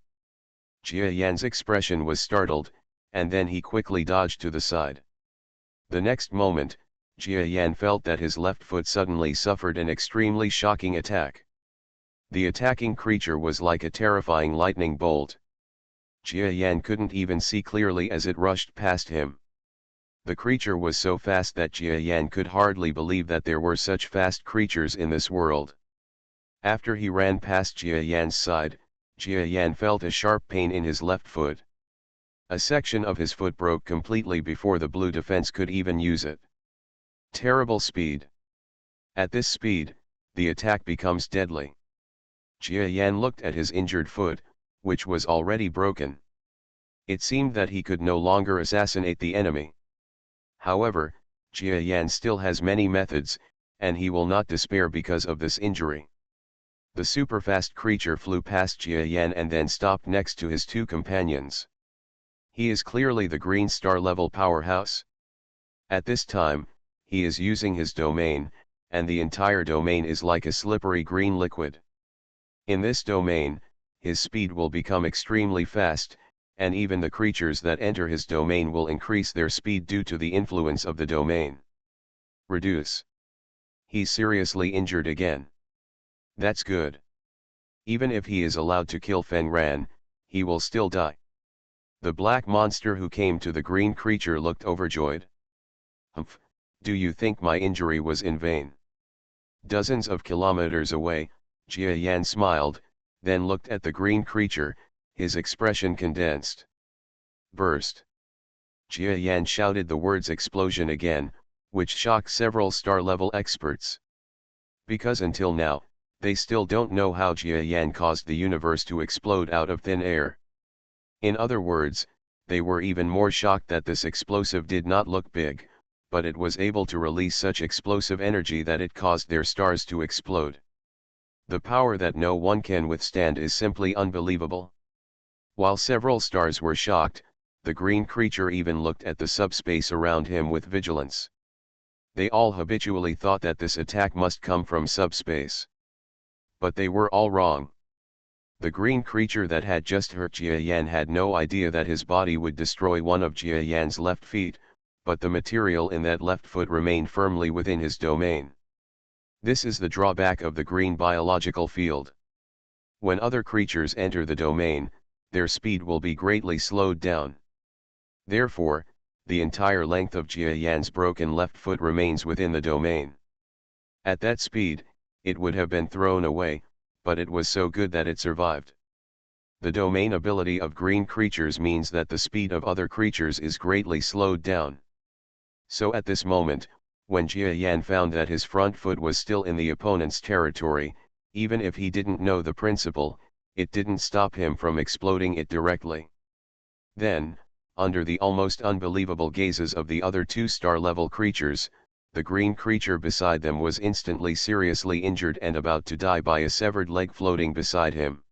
Jia Yan's expression was startled, and then he quickly dodged to the side. The next moment, Jia Yan felt that his left foot suddenly suffered an extremely shocking attack. The attacking creature was like a terrifying lightning bolt. Jia Yan couldn't even see clearly as it rushed past him. The creature was so fast that Jia Yan could hardly believe that there were such fast creatures in this world. After he ran past Jia Yan's side, Jia Yan felt a sharp pain in his left foot. A section of his foot broke completely before the blue defense could even use it. Terrible speed. At this speed, the attack becomes deadly. Jia Yan looked at his injured foot, which was already broken. It seemed that he could no longer assassinate the enemy. However, Jia Yan still has many methods, and he will not despair because of this injury. The super-fast creature flew past Jia Yan and then stopped next to his 2 companions. He is clearly the green star-level powerhouse. At this time, he is using his domain, and the entire domain is like a slippery green liquid. In this domain, his speed will become extremely fast, and even the creatures that enter his domain will increase their speed due to the influence of the domain. Reduce. He's seriously injured again. That's good. Even if he is allowed to kill Feng Ran, he will still die. The black monster who came to the green creature looked overjoyed. Humph, do you think my injury was in vain? Dozens of kilometers away, Jia Yan smiled, then looked at the green creature, his expression condensed. Burst. Jia Yan shouted the words explosion again, which shocked several star-level experts. Because until now, they still don't know how Jia Yan caused the universe to explode out of thin air. In other words, they were even more shocked that this explosive did not look big, but it was able to release such explosive energy that it caused their stars to explode. The power that no one can withstand is simply unbelievable. While several stars were shocked, the green creature even looked at the subspace around him with vigilance. They all habitually thought that this attack must come from subspace. But they were all wrong. The green creature that had just hurt Jia Yan had no idea that his body would destroy one of Jia Yan's left feet, but the material in that left foot remained firmly within his domain. This is the drawback of the green biological field. When other creatures enter the domain, their speed will be greatly slowed down. Therefore, the entire length of Jia Yan's broken left foot remains within the domain. At that speed, it would have been thrown away, but it was so good that it survived. The domain ability of green creatures means that the speed of other creatures is greatly slowed down. So at this moment, when Jia Yan found that his front foot was still in the opponent's territory, even if he didn't know the principle, it didn't stop him from exploding it directly. Then, under the almost unbelievable gazes of the other two star-level creatures, the green creature beside them was instantly seriously injured and about to die by a severed leg floating beside him.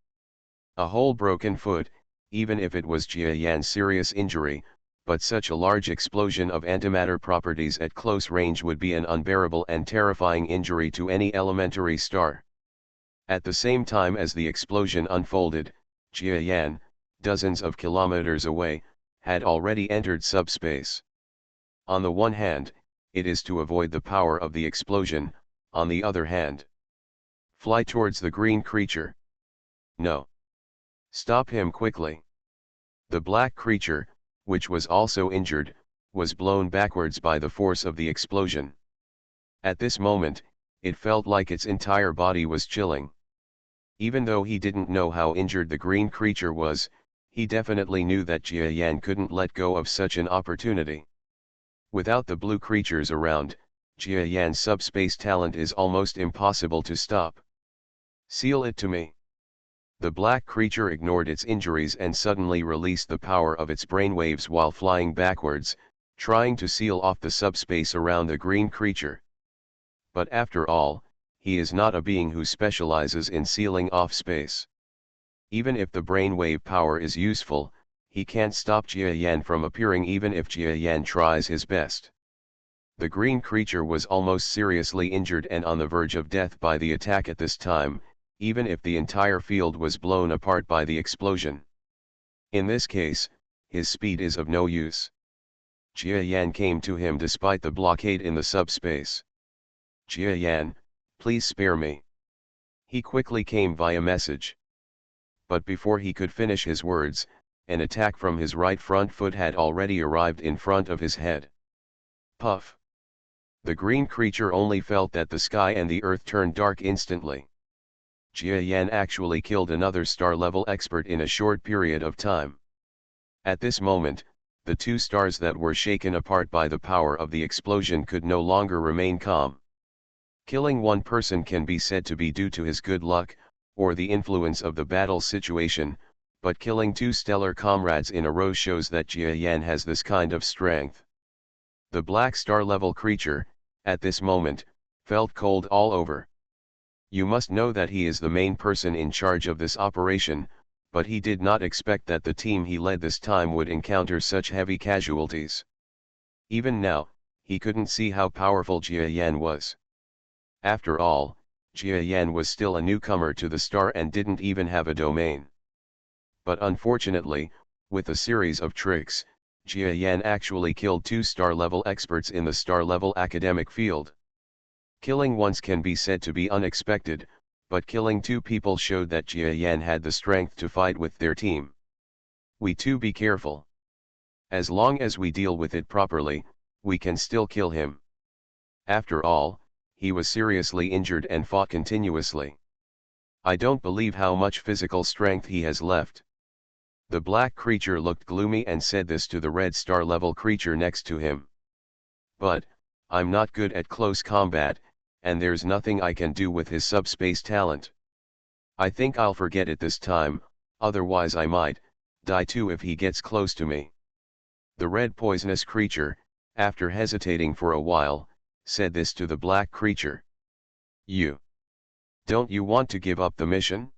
A whole broken foot, even if it was Jia Yan's serious injury, but such a large explosion of antimatter properties at close range would be an unbearable and terrifying injury to any elementary star. At the same time as the explosion unfolded, Jia Yan, dozens of kilometers away, had already entered subspace. On the one hand, it is to avoid the power of the explosion, on the other hand. Fly towards the green creature. No. Stop him quickly. The black creature, which was also injured, was blown backwards by the force of the explosion. At this moment, it felt like its entire body was chilling. Even though he didn't know how injured the green creature was, he definitely knew that Jia Yan couldn't let go of such an opportunity. Without the blue creatures around, Jia Yan's subspace talent is almost impossible to stop. Seal it to me. The black creature ignored its injuries and suddenly released the power of its brainwaves while flying backwards, trying to seal off the subspace around the green creature. But after all, he is not a being who specializes in sealing off space. Even if the brainwave power is useful, he can't stop Jia Yan from appearing even if Jia Yan tries his best. The green creature was almost seriously injured and on the verge of death by the attack at this time, even if the entire field was blown apart by the explosion. In this case, his speed is of no use. Jia Yan came to him despite the blockade in the subspace. Jia Yan, please spare me. He quickly came via message. But before he could finish his words, an attack from his right front foot had already arrived in front of his head. Puff! The green creature only felt that the sky and the earth turned dark instantly. Jia Yan actually killed another star-level expert in a short period of time. At this moment, the two stars that were shaken apart by the power of the explosion could no longer remain calm. Killing one person can be said to be due to his good luck, or the influence of the battle situation, but killing two stellar comrades in a row shows that Jia Yan has this kind of strength. The black star-level creature, at this moment, felt cold all over. You must know that he is the main person in charge of this operation, but he did not expect that the team he led this time would encounter such heavy casualties. Even now, he couldn't see how powerful Jia Yan was. After all, Jia Yan was still a newcomer to the star and didn't even have a domain. But unfortunately, with a series of tricks, Jia Yan actually killed two star-level experts in the star-level academic field. Killing once can be said to be unexpected, but killing two people showed that Jia Yan had the strength to fight with their team. We too be careful. As long as we deal with it properly, we can still kill him. After all, he was seriously injured and fought continuously. I don't believe how much physical strength he has left. The black creature looked gloomy and said this to the red star-level creature next to him. But, I'm not good at close combat, and there's nothing I can do with his subspace talent. I think I'll forget it this time, otherwise I might die too if he gets close to me. The red poisonous creature, after hesitating for a while, said this to the black creature. Don't you want to give up the mission?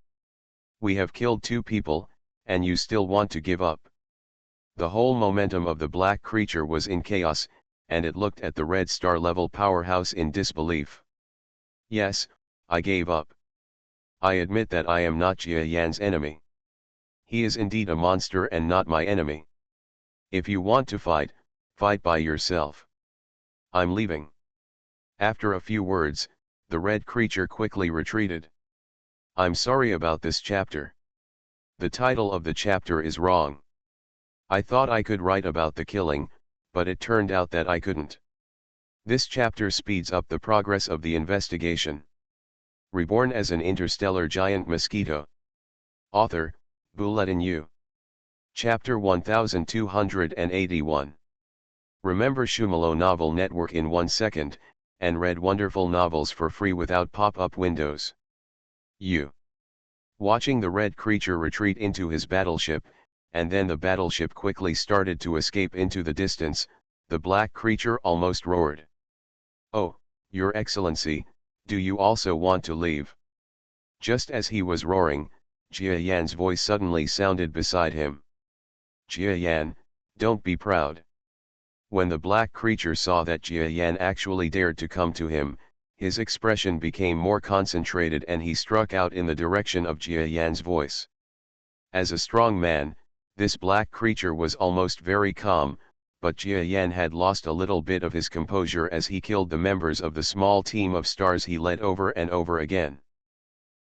We have killed two people, and you still want to give up? The whole momentum of the black creature was in chaos, and it looked at the red star-level powerhouse in disbelief. Yes, I gave up. I admit that I am not Jia Yan's enemy. He is indeed a monster and not my enemy. If you want to fight, Fight by yourself. I'm leaving. After a few words, the red creature quickly retreated. I'm sorry about this chapter. The title of the chapter is wrong. I thought I could write about the killing, but it turned out that I couldn't. This chapter speeds up the progress of the investigation. Reborn as an interstellar giant mosquito. Author, Bulletin U. Chapter 1281. Remember Shumalo Novel Network in 1 second, and read wonderful novels for free without pop-up windows. U. Watching the red creature retreat into his battleship, and then the battleship quickly started to escape into the distance, the black creature almost roared. "Oh, Your Excellency, do you also want to leave?" Just as he was roaring, Jia Yan's voice suddenly sounded beside him. "Jia Yan, don't be proud." When the black creature saw that Jia Yan actually dared to come to him, his expression became more concentrated and he struck out in the direction of Jia Yan's voice. As a strong man, this black creature was almost very calm, but Jia Yan had lost a little bit of his composure as he killed the members of the small team of stars he led over and over again.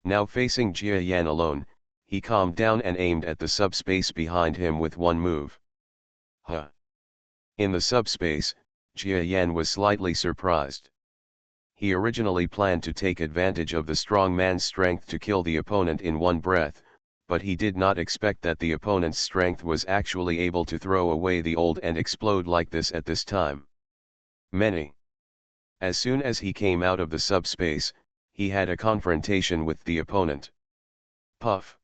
Now facing Jia Yan alone, he calmed down and aimed at the subspace behind him with one move. Huh! In the subspace, Jia Yan was slightly surprised. He originally planned to take advantage of the strong man's strength to kill the opponent in one breath, but he did not expect that the opponent's strength was actually able to throw away the old and explode like this at this time. As soon as he came out of the subspace, he had a confrontation with the opponent. Puff!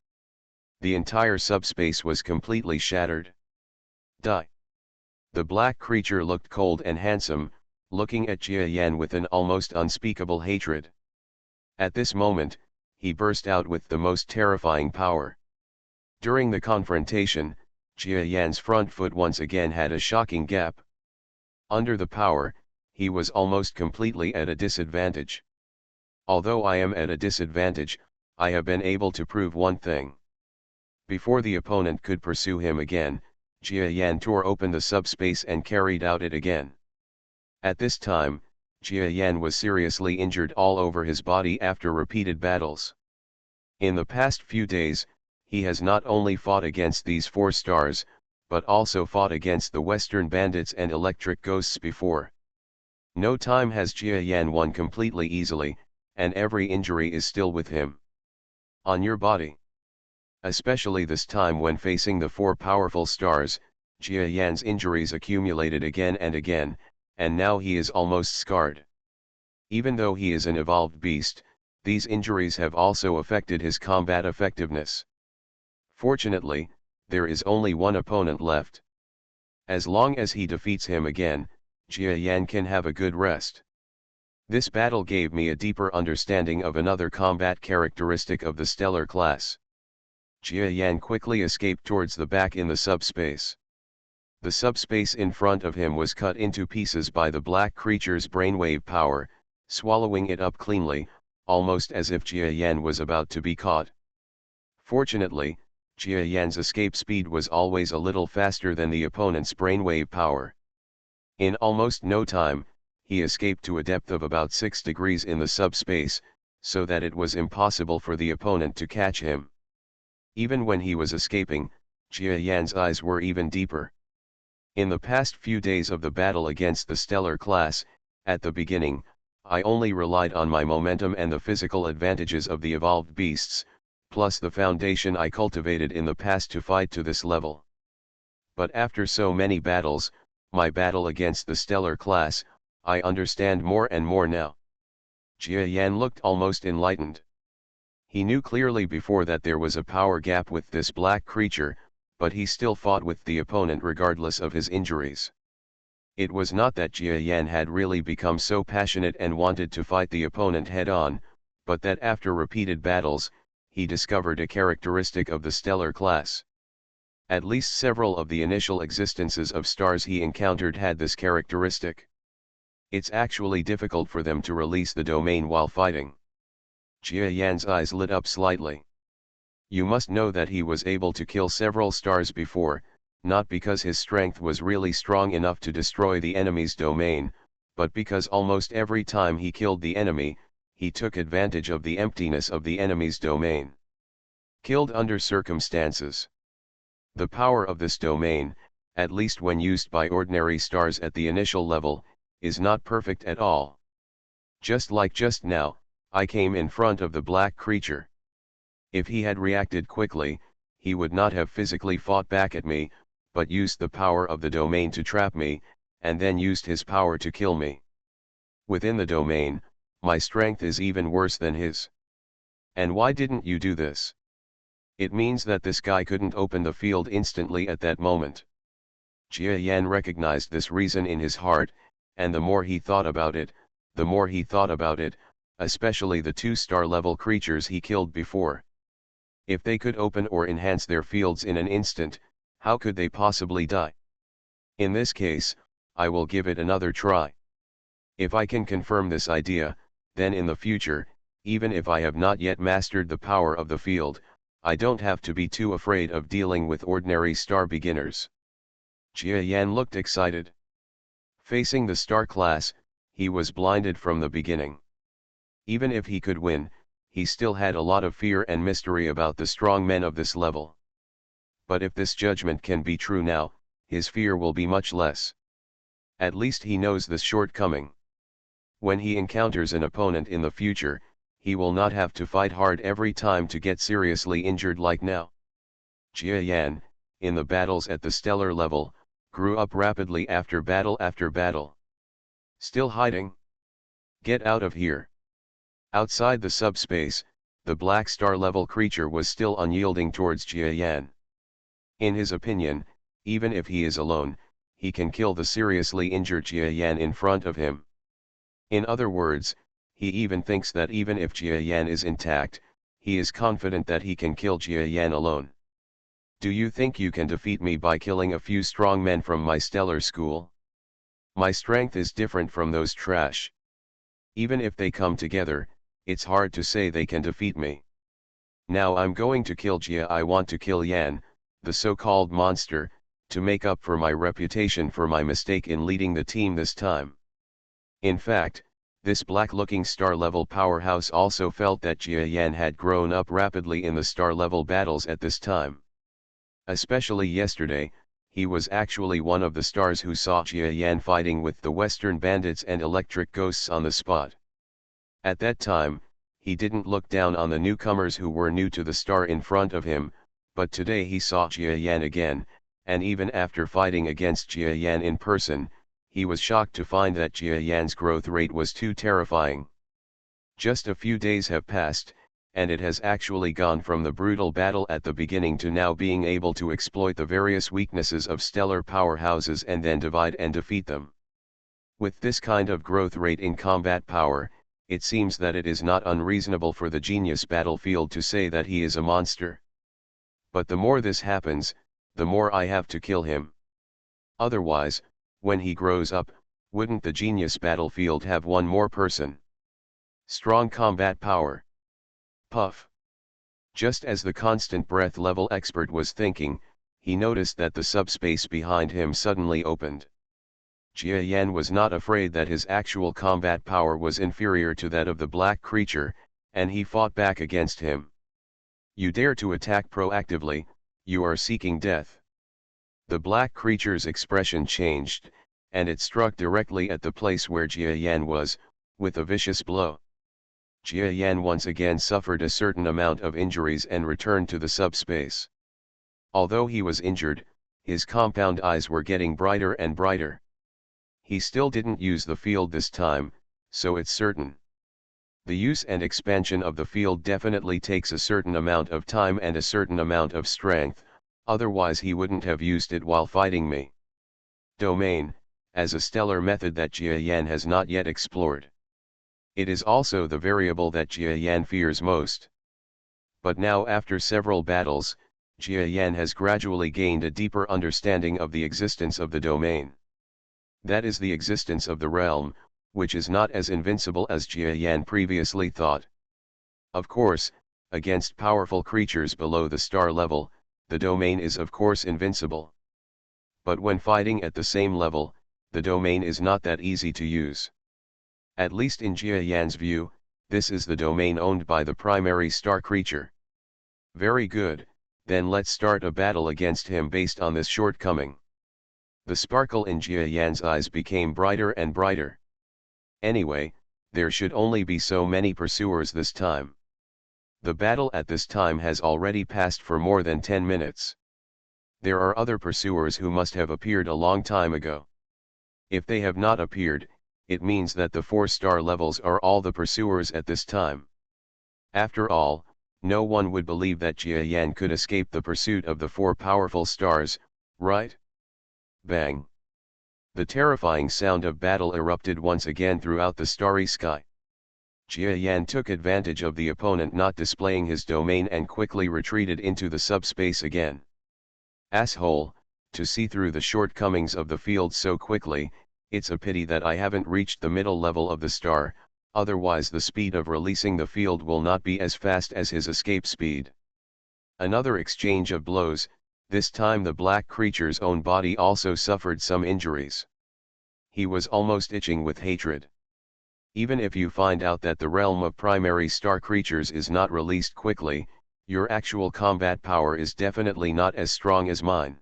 The entire subspace was completely shattered. Die! The black creature looked cold and handsome, looking at Jia Yan with an almost unspeakable hatred. At this moment, he burst out with the most terrifying power. During the confrontation, Jia Yan's front foot once again had a shocking gap. Under the power, he was almost completely at a disadvantage. Although I am at a disadvantage, I have been able to prove one thing. Before the opponent could pursue him again, Jia Yan tore open the subspace and carried out it again. At this time, Jia Yan was seriously injured all over his body after repeated battles. In the past few days, he has not only fought against these 4 stars, but also fought against the Western bandits and electric ghosts before. No time has Jia Yan won completely easily, and every injury is still with him. On your body. Especially this time when facing the 4 powerful stars, Jia Yan's injuries accumulated again and again, and now he is almost scarred. Even though he is an evolved beast, these injuries have also affected his combat effectiveness. Fortunately, there is only one opponent left. As long as he defeats him again, Jia Yan can have a good rest. This battle gave me a deeper understanding of another combat characteristic of the stellar class. Jia Yan quickly escaped towards the back in the subspace. The subspace in front of him was cut into pieces by the black creature's brainwave power, swallowing it up cleanly, almost as if Jia Yan was about to be caught. Fortunately, Jia Yan's escape speed was always a little faster than the opponent's brainwave power. In almost no time, he escaped to a depth of about 6 degrees in the subspace, so that it was impossible for the opponent to catch him. Even when he was escaping, Jia Yan's eyes were even deeper. In the past few days of the battle against the stellar class, at the beginning, I only relied on my momentum and the physical advantages of the evolved beasts, plus the foundation I cultivated in the past to fight to this level. But after so many battles, my battle against the stellar class, I understand more and more now. Jia Yan looked almost enlightened. He knew clearly before that there was a power gap with this black creature, but he still fought with the opponent regardless of his injuries. It was not that Jia Yan had really become so passionate and wanted to fight the opponent head-on, but that after repeated battles, he discovered a characteristic of the stellar class. At least several of the initial existences of stars he encountered had this characteristic. It's actually difficult for them to release the domain while fighting. Jia Yan's eyes lit up slightly. You must know that he was able to kill several stars before, not because his strength was really strong enough to destroy the enemy's domain, but because almost every time he killed the enemy, he took advantage of the emptiness of the enemy's domain. Killed under circumstances. The power of this domain, at least when used by ordinary stars at the initial level, is not perfect at all. Just like just now, I came in front of the black creature. If he had reacted quickly, he would not have physically fought back at me, but used the power of the domain to trap me, and then used his power to kill me. Within the domain, my strength is even worse than his. And why didn't you do this? It means that this guy couldn't open the field instantly at that moment. Jia Yan recognized this reason in his heart, and the more he thought about it, especially the 2-star level creatures he killed before. If they could open or enhance their fields in an instant, how could they possibly die? In this case, I will give it another try. If I can confirm this idea, then in the future, even if I have not yet mastered the power of the field, I don't have to be too afraid of dealing with ordinary star beginners. Jia Yan looked excited. Facing the star class, he was blinded from the beginning. Even if he could win, he still had a lot of fear and mystery about the strong men of this level. But if this judgment can be true now, his fear will be much less. At least he knows this shortcoming. When he encounters an opponent in the future, he will not have to fight hard every time to get seriously injured like now. Jia Yan, in the battles at the stellar level, grew up rapidly after battle. Still hiding? Get out of here. Outside the subspace, the black star level creature was still unyielding towards Jia Yan. In his opinion, even if he is alone, he can kill the seriously injured Jia Yan in front of him. In other words, he even thinks that even if Jia Yan is intact, he is confident that he can kill Jia Yan alone. Do you think you can defeat me by killing a few strong men from my stellar school? My strength is different from those trash. Even if they come together, it's hard to say they can defeat me. Now I'm going to kill Jia. I want to kill Yan, the so-called monster, to make up for my reputation for my mistake in leading the team this time. In fact, this black-looking star-level powerhouse also felt that Jia Yan had grown up rapidly in the star-level battles at this time. Especially yesterday, he was actually one of the stars who saw Jia Yan fighting with the Western bandits and electric ghosts on the spot. At that time, he didn't look down on the newcomers who were new to the star in front of him, but today he saw Jia Yan again, and even after fighting against Jia Yan in person, he was shocked to find that Jia Yan's growth rate was too terrifying. Just a few days have passed, and it has actually gone from the brutal battle at the beginning to now being able to exploit the various weaknesses of stellar powerhouses and then divide and defeat them. With this kind of growth rate in combat power, it seems that it is not unreasonable for the genius battlefield to say that he is a monster. But the more this happens, the more I have to kill him. Otherwise, when he grows up, wouldn't the genius battlefield have one more person? Strong combat power. Puff. Just as the constant breath level expert was thinking, he noticed that the subspace behind him suddenly opened. Jia Yan was not afraid that his actual combat power was inferior to that of the black creature, and he fought back against him. You dare to attack proactively, you are seeking death. The black creature's expression changed, and it struck directly at the place where Jia Yan was, with a vicious blow. Jia Yan once again suffered a certain amount of injuries and returned to the subspace. Although he was injured, his compound eyes were getting brighter and brighter. He still didn't use the field this time, so it's certain. The use and expansion of the field definitely takes a certain amount of time and a certain amount of strength, otherwise he wouldn't have used it while fighting me. Domain, as a stellar method that Jia Yan has not yet explored. It is also the variable that Jia Yan fears most. But now after several battles, Jia Yan has gradually gained a deeper understanding of the existence of the domain. That is the existence of the realm, which is not as invincible as Jia Yan previously thought. Of course, against powerful creatures below the star level, the domain is of course invincible. But when fighting at the same level, the domain is not that easy to use. At least in Jia Yan's view, this is the domain owned by the primary star creature. Very good, then let's start a battle against him based on this shortcoming. The sparkle in Jia Yan's eyes became brighter and brighter. Anyway, there should only be so many pursuers this time. The battle at this time has already passed for more than 10 minutes. There are other pursuers who must have appeared a long time ago. If they have not appeared, it means that the 4-star levels are all the pursuers at this time. After all, no one would believe that Jia Yan could escape the pursuit of the 4 powerful stars, right? Bang! The terrifying sound of battle erupted once again throughout the starry sky. Jia Yan took advantage of the opponent not displaying his domain and quickly retreated into the subspace again. Asshole, to see through the shortcomings of the field so quickly, it's a pity that I haven't reached the middle level of the star, otherwise the speed of releasing the field will not be as fast as his escape speed. Another exchange of blows, this time the black creature's own body also suffered some injuries. He was almost itching with hatred. Even if you find out that the realm of primary star creatures is not released quickly, your actual combat power is definitely not as strong as mine.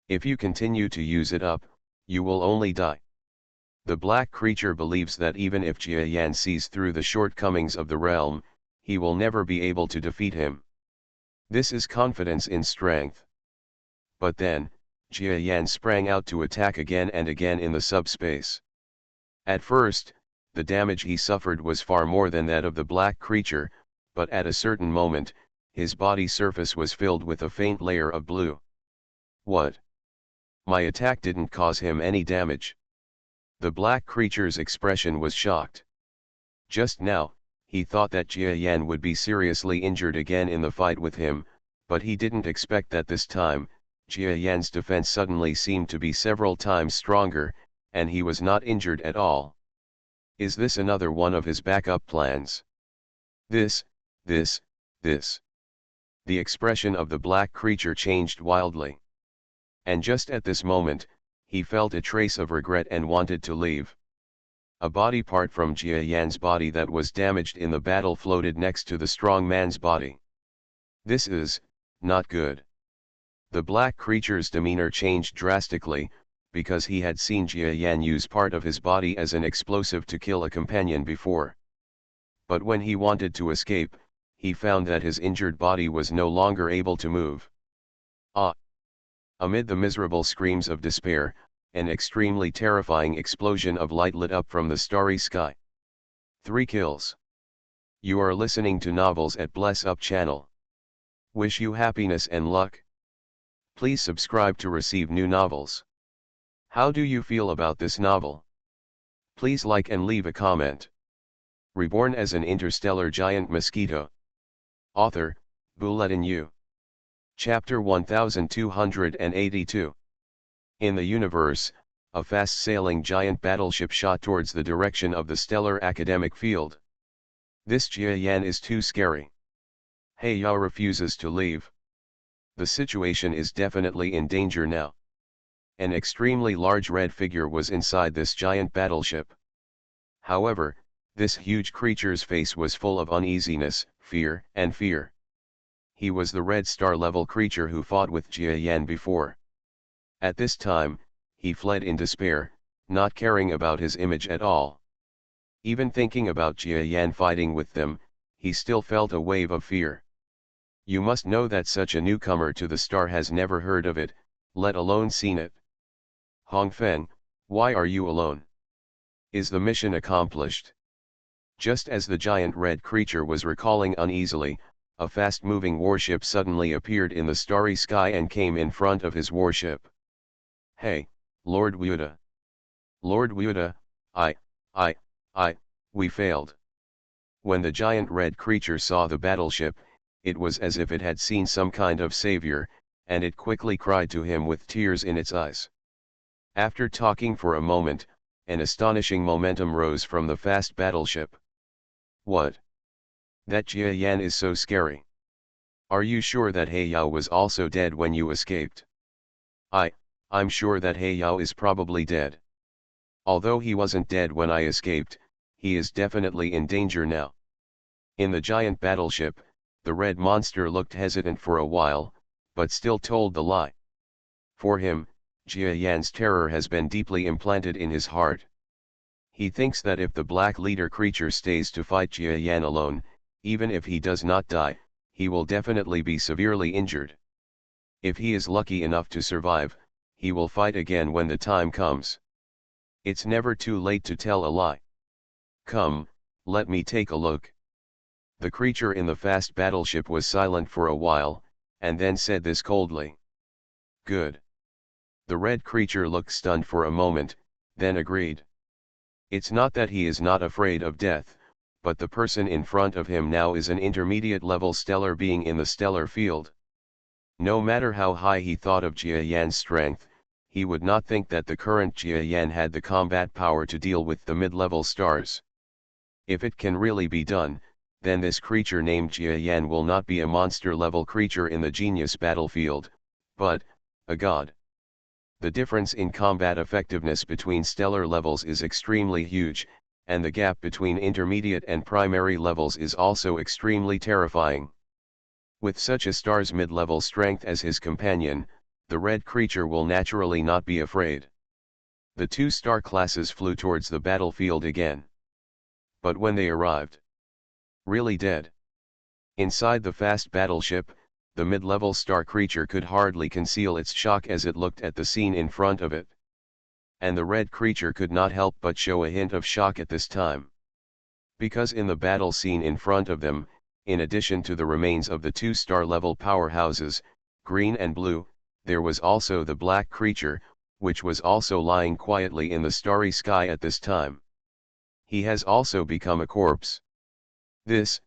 If you continue to use it up, you will only die. The black creature believes that even if Jia Yan sees through the shortcomings of the realm, he will never be able to defeat him. This is confidence in strength. But then, Jia Yan sprang out to attack again and again in the subspace. At first, the damage he suffered was far more than that of the black creature, but at a certain moment, his body surface was filled with a faint layer of blue. What? My attack didn't cause him any damage. The black creature's expression was shocked. Just now, he thought that Jia Yan would be seriously injured again in the fight with him, but he didn't expect that this time, Jia Yan's defense suddenly seemed to be several times stronger, and he was not injured at all. Is this another one of his backup plans? This. The expression of the black creature changed wildly. And just at this moment, he felt a trace of regret and wanted to leave. A body part from Jia Yan's body that was damaged in the battle floated next to the strong man's body. This is not good. The black creature's demeanor changed drastically, because he had seen Jia Yan use part of his body as an explosive to kill a companion before. But when he wanted to escape, he found that his injured body was no longer able to move. Ah! Amid the miserable screams of despair, an extremely terrifying explosion of light lit up from the starry sky. 3 kills. You are listening to Novels at Bless Up channel. Wish you happiness and luck. Please subscribe to receive new novels. How do you feel about this novel? Please like and leave a comment. Reborn as an interstellar giant mosquito. Author, Bulletin U. Chapter 1282. In the universe, a fast-sailing giant battleship shot towards the direction of the stellar academic field. This Jia Yan is too scary. He Yao refuses to leave. The situation is definitely in danger now. An extremely large red figure was inside this giant battleship. However, this huge creature's face was full of uneasiness, fear. He was the red star level creature who fought with Jia Yan before. At this time, he fled in despair, not caring about his image at all. Even thinking about Jia Yan fighting with them, he still felt a wave of fear. You must know that such a newcomer to the star has never heard of it, let alone seen it. Hongfeng, why are you alone? Is the mission accomplished? Just as the giant red creature was recalling uneasily, a fast-moving warship suddenly appeared in the starry sky and came in front of his warship. Hey, Lord Wuda. Lord Wuda, we failed. When the giant red creature saw the battleship, it was as if it had seen some kind of savior, and it quickly cried to him with tears in its eyes. After talking for a moment, an astonishing momentum rose from the fast battleship. What? That Jia Yan is so scary. Are you sure that He Yao was also dead when you escaped? I'm sure that He Yao is probably dead. Although he wasn't dead when I escaped, he is definitely in danger now. In the giant battleship, the red monster looked hesitant for a while, but still told the lie. For him, Jia Yan's terror has been deeply implanted in his heart. He thinks that if the black leader creature stays to fight Jia Yan alone, even if he does not die, he will definitely be severely injured. If he is lucky enough to survive, he will fight again when the time comes. It's never too late to tell a lie. Come, let me take a look. The creature in the fast battleship was silent for a while, and then said this coldly. Good. The red creature looked stunned for a moment, then agreed. It's not that he is not afraid of death, but the person in front of him now is an intermediate level stellar being in the stellar field. No matter how high he thought of Jia Yan's strength, he would not think that the current Jia Yan had the combat power to deal with the mid-level stars. If it can really be done, then this creature named Jia Yan will not be a monster-level creature in the genius battlefield, but a god. The difference in combat effectiveness between stellar levels is extremely huge, and the gap between intermediate and primary levels is also extremely terrifying. With such a star's mid-level strength as his companion, the red creature will naturally not be afraid. The two star classes flew towards the battlefield again. But when they arrived, really dead. Inside the fast battleship, the mid-level star creature could hardly conceal its shock as it looked at the scene in front of it. And the red creature could not help but show a hint of shock at this time. Because in the battle scene in front of them, in addition to the remains of the two star-level powerhouses, green and blue, there was also the black creature, which was also lying quietly in the starry sky at this time. He has also become a corpse. This,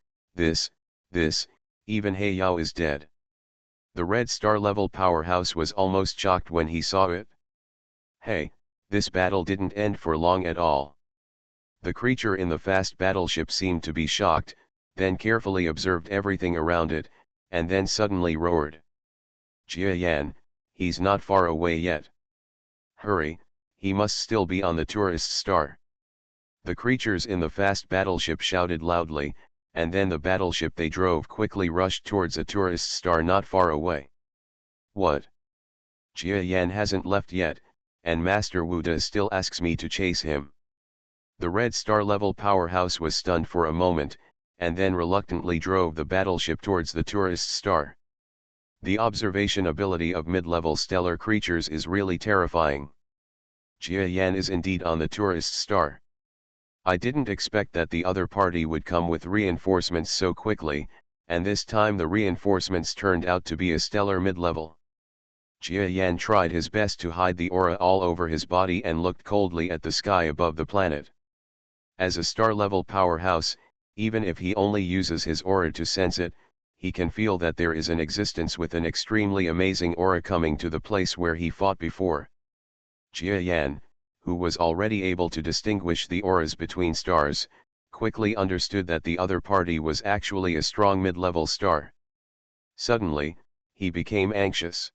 even He Yao is dead. The red star-level powerhouse was almost shocked when he saw it. Hey, this battle didn't end for long at all. The creature in the fast battleship seemed to be shocked, then carefully observed everything around it, and then suddenly roared. Jia Yan, he's not far away yet. Hurry, he must still be on the tourist star. The creatures in the fast battleship shouted loudly, and then the battleship they drove quickly rushed towards a tourist star not far away. What? Jia Yan hasn't left yet, and Master Wu Da still asks me to chase him. The red star-level powerhouse was stunned for a moment, and then reluctantly drove the battleship towards the tourist star. The observation ability of mid-level stellar creatures is really terrifying. Jia Yan is indeed on the tourist star. I didn't expect that the other party would come with reinforcements so quickly, and this time the reinforcements turned out to be a stellar mid-level. Jia Yan tried his best to hide the aura all over his body and looked coldly at the sky above the planet. As a star-level powerhouse, even if he only uses his aura to sense it, he can feel that there is an existence with an extremely amazing aura coming to the place where he fought before. Jia Yan, who was already able to distinguish the auras between stars, quickly understood that the other party was actually a strong mid-level star. Suddenly, he became anxious.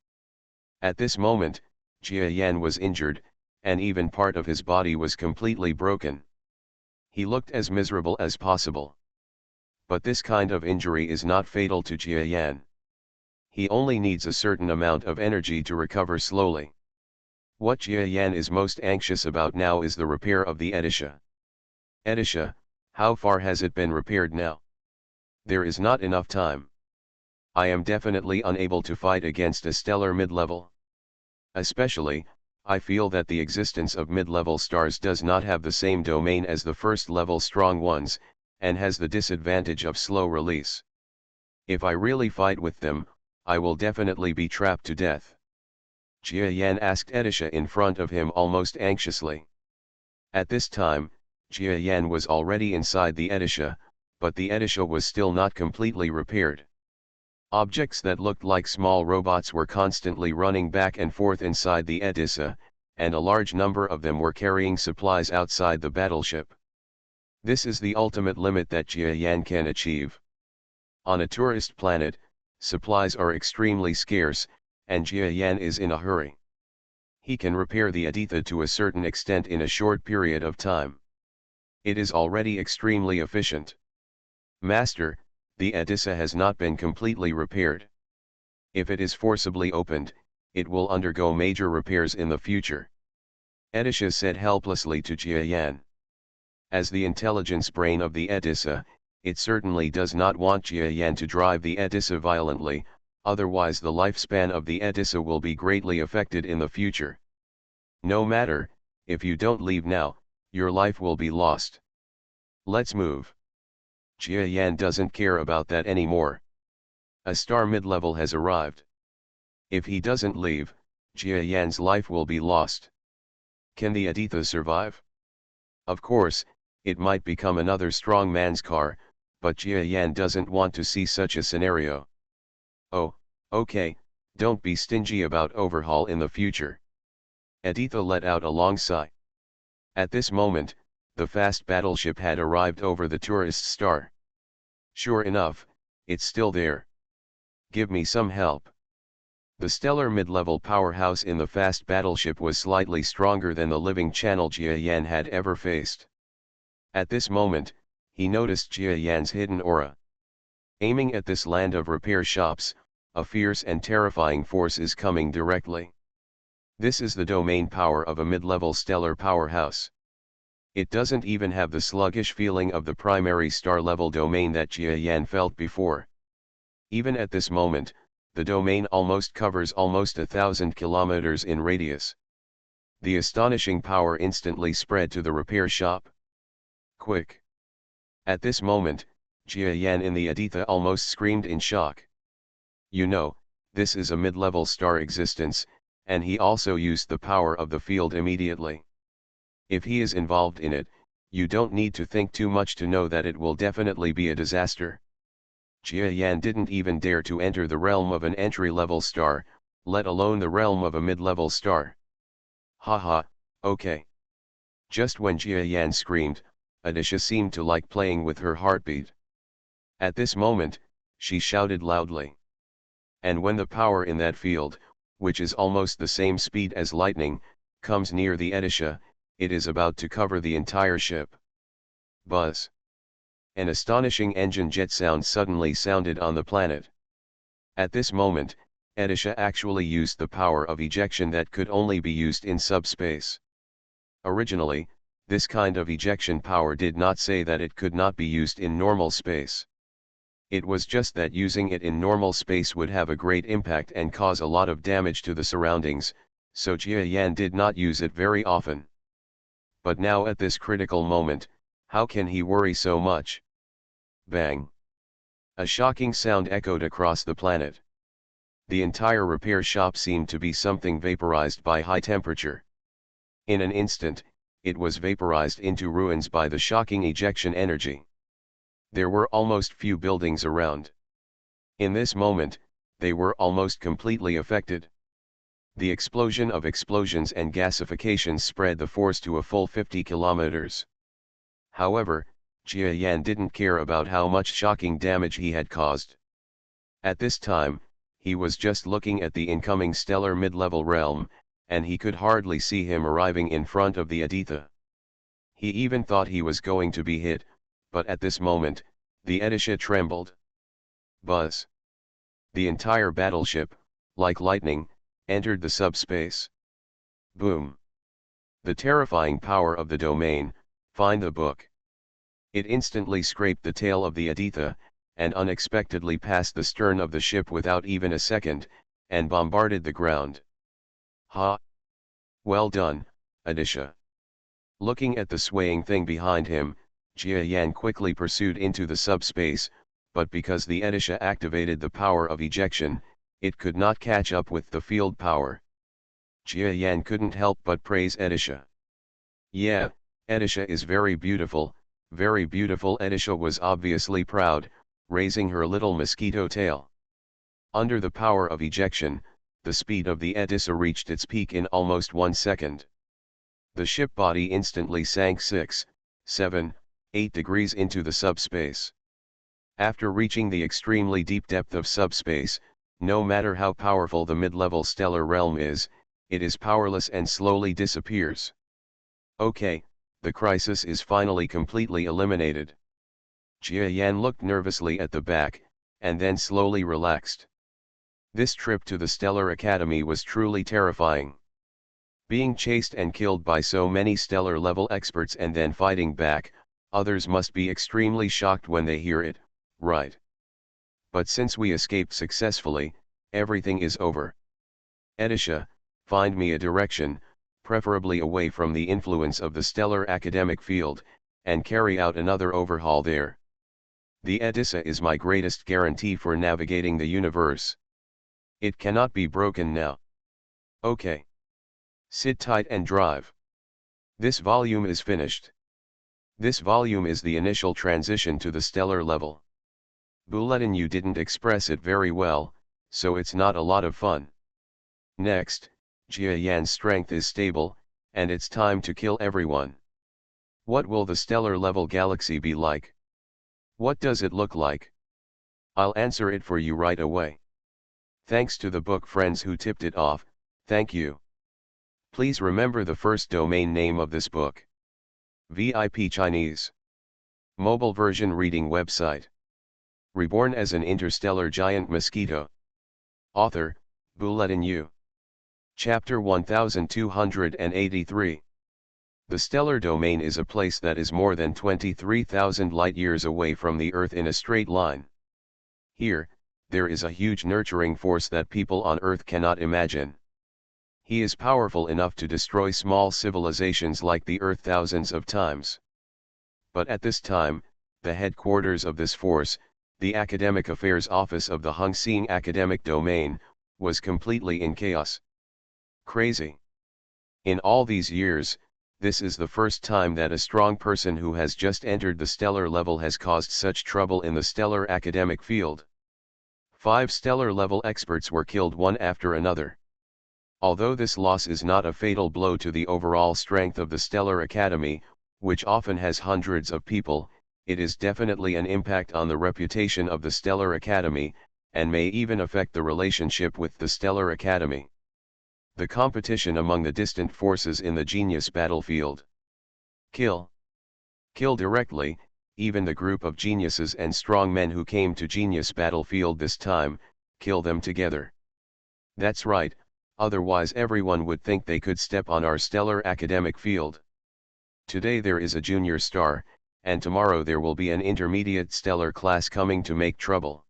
At this moment, Jia Yan was injured, and even part of his body was completely broken. He looked as miserable as possible. But this kind of injury is not fatal to Jia Yan. He only needs a certain amount of energy to recover slowly. What Jia Yan is most anxious about now is the repair of the Edisha. Edisha, how far has it been repaired now? There is not enough time. I am definitely unable to fight against a stellar mid-level. Especially, I feel that the existence of mid-level stars does not have the same domain as the first-level strong ones, and has the disadvantage of slow release. If I really fight with them, I will definitely be trapped to death. Jia Yan asked Edisha in front of him almost anxiously. At this time, Jia Yan was already inside the Edisha, but the Edisha was still not completely repaired. Objects that looked like small robots were constantly running back and forth inside the Edisha, and a large number of them were carrying supplies outside the battleship. This is the ultimate limit that Jia Yan can achieve. On a tourist planet, supplies are extremely scarce, and Jia Yan is in a hurry. He can repair the Aditha to a certain extent in a short period of time. It is already extremely efficient. Master, the Aditha has not been completely repaired. If it is forcibly opened, it will undergo major repairs in the future. Edisha said helplessly to Jia Yan. As the intelligence brain of the Aditha, it certainly does not want Jia Yan to drive the Aditha violently, otherwise the lifespan of the Aditha will be greatly affected in the future. No matter, if you don't leave now, your life will be lost. Let's move. Jia Yan doesn't care about that anymore. A star mid-level has arrived. If he doesn't leave, Jia Yan's life will be lost. Can the Aditha survive? Of course, it might become another strong man's car, but Jia Yan doesn't want to see such a scenario. Oh, okay, don't be stingy about overhaul in the future. Aditha let out a long sigh. At this moment, the fast battleship had arrived over the tourist star. Sure enough, it's still there. Give me some help. The stellar mid-level powerhouse in the fast battleship was slightly stronger than the living channel Jia Yan had ever faced. At this moment, he noticed Jia Yan's hidden aura. Aiming at this land of repair shops, a fierce and terrifying force is coming directly. This is the domain power of a mid-level stellar powerhouse. It doesn't even have the sluggish feeling of the primary star-level domain that Jia Yan felt before. Even at this moment, the domain almost covers almost 1,000 kilometers in radius. The astonishing power instantly spread to the repair shop. Quick! At this moment, Jia Yan in the Aditha almost screamed in shock. You know, this is a mid-level star existence, and he also used the power of the field immediately. If he is involved in it, you don't need to think too much to know that it will definitely be a disaster. Jia Yan didn't even dare to enter the realm of an entry-level star, let alone the realm of a mid-level star. Haha, okay. Just when Jia Yan screamed, Adisha seemed to like playing with her heartbeat. At this moment, she shouted loudly. And when the power in that field, which is almost the same speed as lightning, comes near the Adisha, it is about to cover the entire ship. Buzz. An astonishing engine jet sound suddenly sounded on the planet. At this moment, Adisha actually used the power of ejection that could only be used in subspace. Originally, this kind of ejection power did not say that it could not be used in normal space. It was just that using it in normal space would have a great impact and cause a lot of damage to the surroundings, so Jia Yan did not use it very often. But now at this critical moment, how can he worry so much? Bang! A shocking sound echoed across the planet. The entire repair shop seemed to be something vaporized by high temperature. In an instant, it was vaporized into ruins by the shocking ejection energy. There were almost few buildings around. In this moment, they were almost completely affected. The explosion of explosions and gasifications spread the force to a full 50 kilometers. However, Jia Yan didn't care about how much shocking damage he had caused. At this time, he was just looking at the incoming stellar mid-level realm, and he could hardly see him arriving in front of the Aditha. He even thought he was going to be hit, but at this moment, the Adisha trembled. Buzz! The entire battleship, like lightning, entered the subspace. Boom! The terrifying power of the domain, find the book. It instantly scraped the tail of the Aditha, and unexpectedly passed the stern of the ship without even a second, and bombarded the ground. Ha! Well done, Adisha. Looking at the swaying thing behind him, Jia Yan quickly pursued into the subspace, but because the Adisha activated the power of ejection, it could not catch up with the field power. Jia Yan couldn't help but praise Adisha. Yeah, Adisha is very beautiful. Very beautiful. Adisha was obviously proud, raising her little mosquito tail. Under the power of ejection, the speed of the Adisha reached its peak in almost 1 second. The ship body instantly sank 6, 7, 8 degrees into the subspace. After reaching the extremely deep depth of subspace, no matter how powerful the mid-level stellar realm is, it is powerless and slowly disappears. Okay, the crisis is finally completely eliminated. Jia Yan looked nervously at the back, and then slowly relaxed. This trip to the Stellar Academy was truly terrifying. Being chased and killed by so many stellar-level experts and then fighting back, others must be extremely shocked when they hear it, right? But since we escaped successfully, everything is over. Edisha, find me a direction, preferably away from the influence of the stellar academic field, and carry out another overhaul there. The Edissa is my greatest guarantee for navigating the universe. It cannot be broken now. Okay. Sit tight and drive. This volume is finished. This volume is the initial transition to the stellar level. Bulletin, you didn't express it very well, so it's not a lot of fun. Next, Jia Yan's strength is stable, and it's time to kill everyone. What will the stellar level galaxy be like? What does it look like? I'll answer it for you right away. Thanks to the book friends who tipped it off, thank you. Please remember the first domain name of this book. VIP Chinese. Mobile version reading website. Reborn as an interstellar giant mosquito. Author, Bulletin Yu. Chapter 1283. The stellar domain is a place that is more than 23,000 light-years away from the Earth in a straight line. Here, there is a huge nurturing force that people on Earth cannot imagine. He is powerful enough to destroy small civilizations like the Earth thousands of times. But at this time, the headquarters of this force, the Academic Affairs Office of the Hongxing Academic Domain, was completely in chaos. Crazy. In all these years, this is the first time that a strong person who has just entered the stellar level has caused such trouble in the stellar academic field. 5 stellar level experts were killed one after another. Although this loss is not a fatal blow to the overall strength of the Stellar Academy, which often has hundreds of people, it is definitely an impact on the reputation of the Stellar Academy, and may even affect the relationship with the Stellar Academy. The competition among the distant forces in the genius battlefield. Kill. Kill directly, even the group of geniuses and strong men who came to genius battlefield this time, kill them together. That's right, otherwise everyone would think they could step on our stellar academic field. Today there is a junior star, and tomorrow there will be an intermediate stellar class coming to make trouble.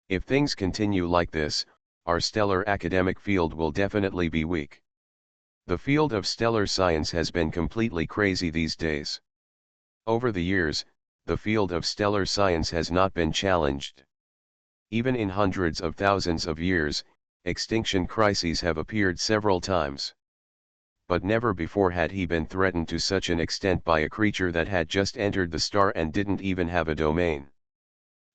If things continue like this, our stellar academic field will definitely be weak. The field of stellar science has been completely crazy these days. Over the years, the field of stellar science has not been challenged. Even in hundreds of thousands of years, extinction crises have appeared several times. But never before had he been threatened to such an extent by a creature that had just entered the star and didn't even have a domain.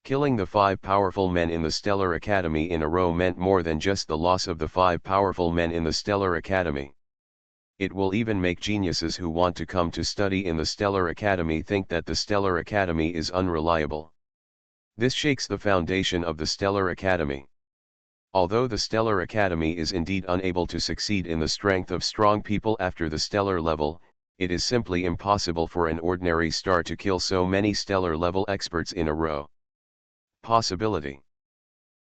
Killing the 5 powerful men in the Stellar Academy in a row meant more than just the loss of the 5 powerful men in the Stellar Academy. It will even make geniuses who want to come to study in the Stellar Academy think that the Stellar Academy is unreliable. This shakes the foundation of the Stellar Academy. Although the Stellar Academy is indeed unable to succeed in the strength of strong people after the stellar level, it is simply impossible for an ordinary star to kill so many stellar level experts in a row. Possibility.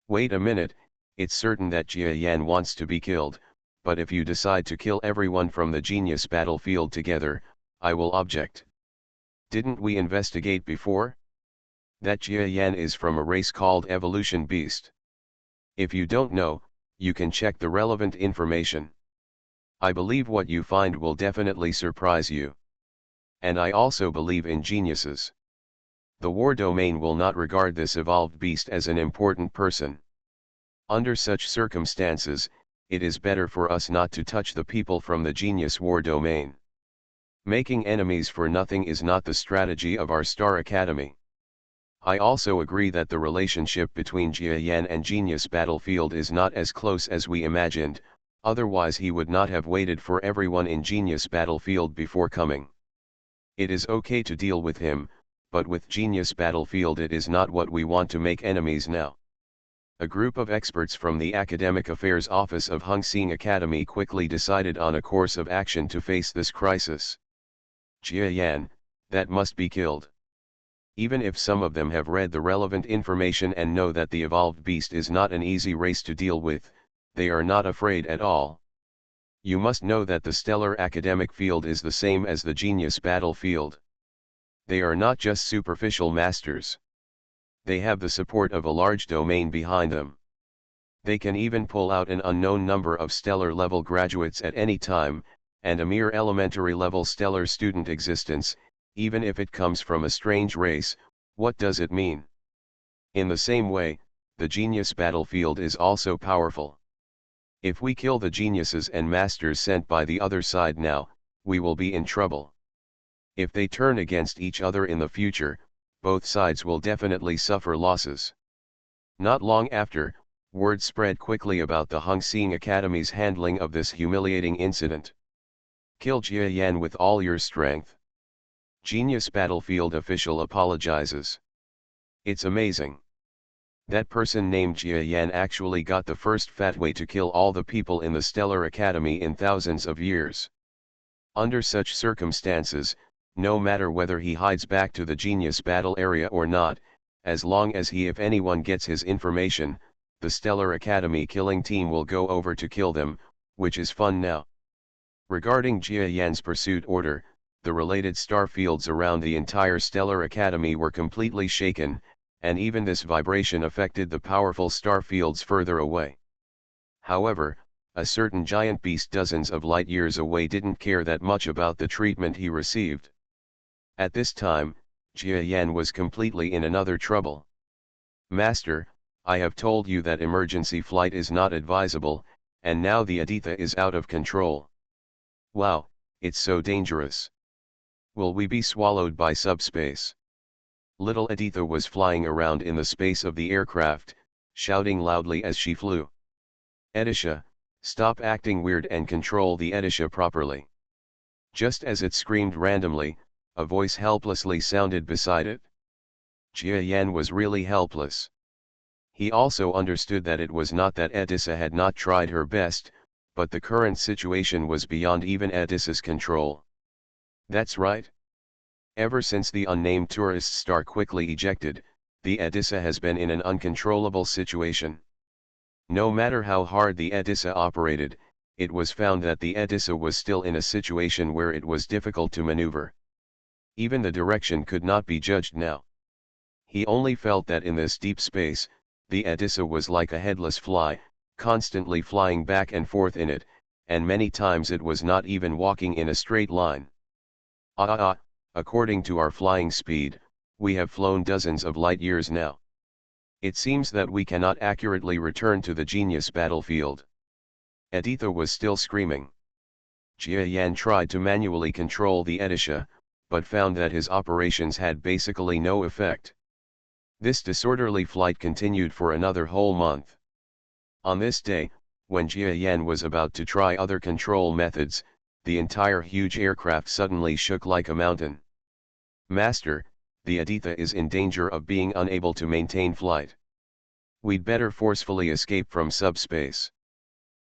Wait a minute, it's certain that Jia Yan wants to be killed, but if you decide to kill everyone from the genius battlefield together, I will object. Didn't we investigate before? That Jia Yan is from a race called Evolution Beast. If you don't know, you can check the relevant information. I believe what you find will definitely surprise you. And I also believe in geniuses. The war domain will not regard this evolved beast as an important person. Under such circumstances, it is better for us not to touch the people from the genius war domain. Making enemies for nothing is not the strategy of our Star Academy. I also agree that the relationship between Jia Yan and Genius Battlefield is not as close as we imagined, otherwise he would not have waited for everyone in Genius Battlefield before coming. It is okay to deal with him, but with Genius Battlefield it is not what we want to make enemies now. A group of experts from the Academic Affairs Office of Hung-Sing Academy quickly decided on a course of action to face this crisis. Jia Yan, that must be killed. Even if some of them have read the relevant information and know that the evolved beast is not an easy race to deal with, they are not afraid at all. You must know that the stellar academic field is the same as the genius battlefield. They are not just superficial masters. They have the support of a large domain behind them. They can even pull out an unknown number of stellar-level graduates at any time, and a mere elementary-level stellar student existence, even if it comes from a strange race. What does it mean? In the same way, the genius battlefield is also powerful. If we kill the geniuses and masters sent by the other side now, we will be in trouble. If they turn against each other in the future, both sides will definitely suffer losses. Not long after, word spread quickly about the Hung-Sing Academy's handling of this humiliating incident. Kill Jia Yan with all your strength. Genius battlefield official apologizes. It's amazing. That person named Jia Yan actually got the first fat way to kill all the people in the Stellar Academy in thousands of years. Under such circumstances, no matter whether he hides back to the genius battle area or not, as long as he if anyone gets his information, the Stellar Academy killing team will go over to kill them, which is fun now. Regarding Jia Yan's pursuit order, the related star fields around the entire Stellar Academy were completely shaken, and even this vibration affected the powerful star fields further away. However, a certain giant beast dozens of light years away didn't care that much about the treatment he received. At this time, Jia Yan was completely in another trouble. Master, I have told you that emergency flight is not advisable, and now the Aditya is out of control. Wow, it's so dangerous. Will we be swallowed by subspace? Little Aditya was flying around in the space of the aircraft, shouting loudly as she flew. Aditya, stop acting weird and control the Aditya properly. Just as it screamed randomly, a voice helplessly sounded beside it. Jia Yan was really helpless. He also understood that it was not that Aditya had not tried her best, but the current situation was beyond even Aditya's control. That's right. Ever since the unnamed tourist star quickly ejected, the Aditya has been in an uncontrollable situation. No matter how hard the Aditya operated, it was found that the Aditya was still in a situation where it was difficult to maneuver. Even the direction could not be judged now. He only felt that in this deep space, the Aditya was like a headless fly, constantly flying back and forth in it, and many times it was not even walking in a straight line. According to our flying speed, we have flown dozens of light years now. It seems that we cannot accurately return to the genius battlefield. Aditya was still screaming. Jia Yan tried to manually control the Aditya, but found that his operations had basically no effect. This disorderly flight continued for another whole month. On this day, when Jia Yan was about to try other control methods, the entire huge aircraft suddenly shook like a mountain. Master, the Aditya is in danger of being unable to maintain flight. We'd better forcefully escape from subspace.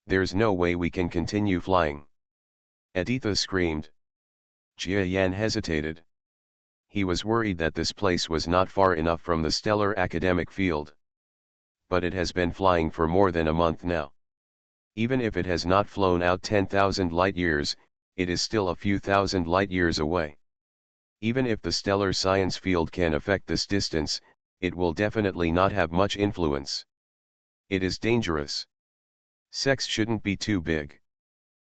There's no way we can continue flying. Aditya screamed. Jia Yan hesitated. He was worried that this place was not far enough from the stellar academic field. But it has been flying for more than a month now. Even if it has not flown out 10,000 light years, it is still a few thousand light years away. Even if the stellar science field can affect this distance, it will definitely not have much influence. It is dangerous. Sex shouldn't be too big.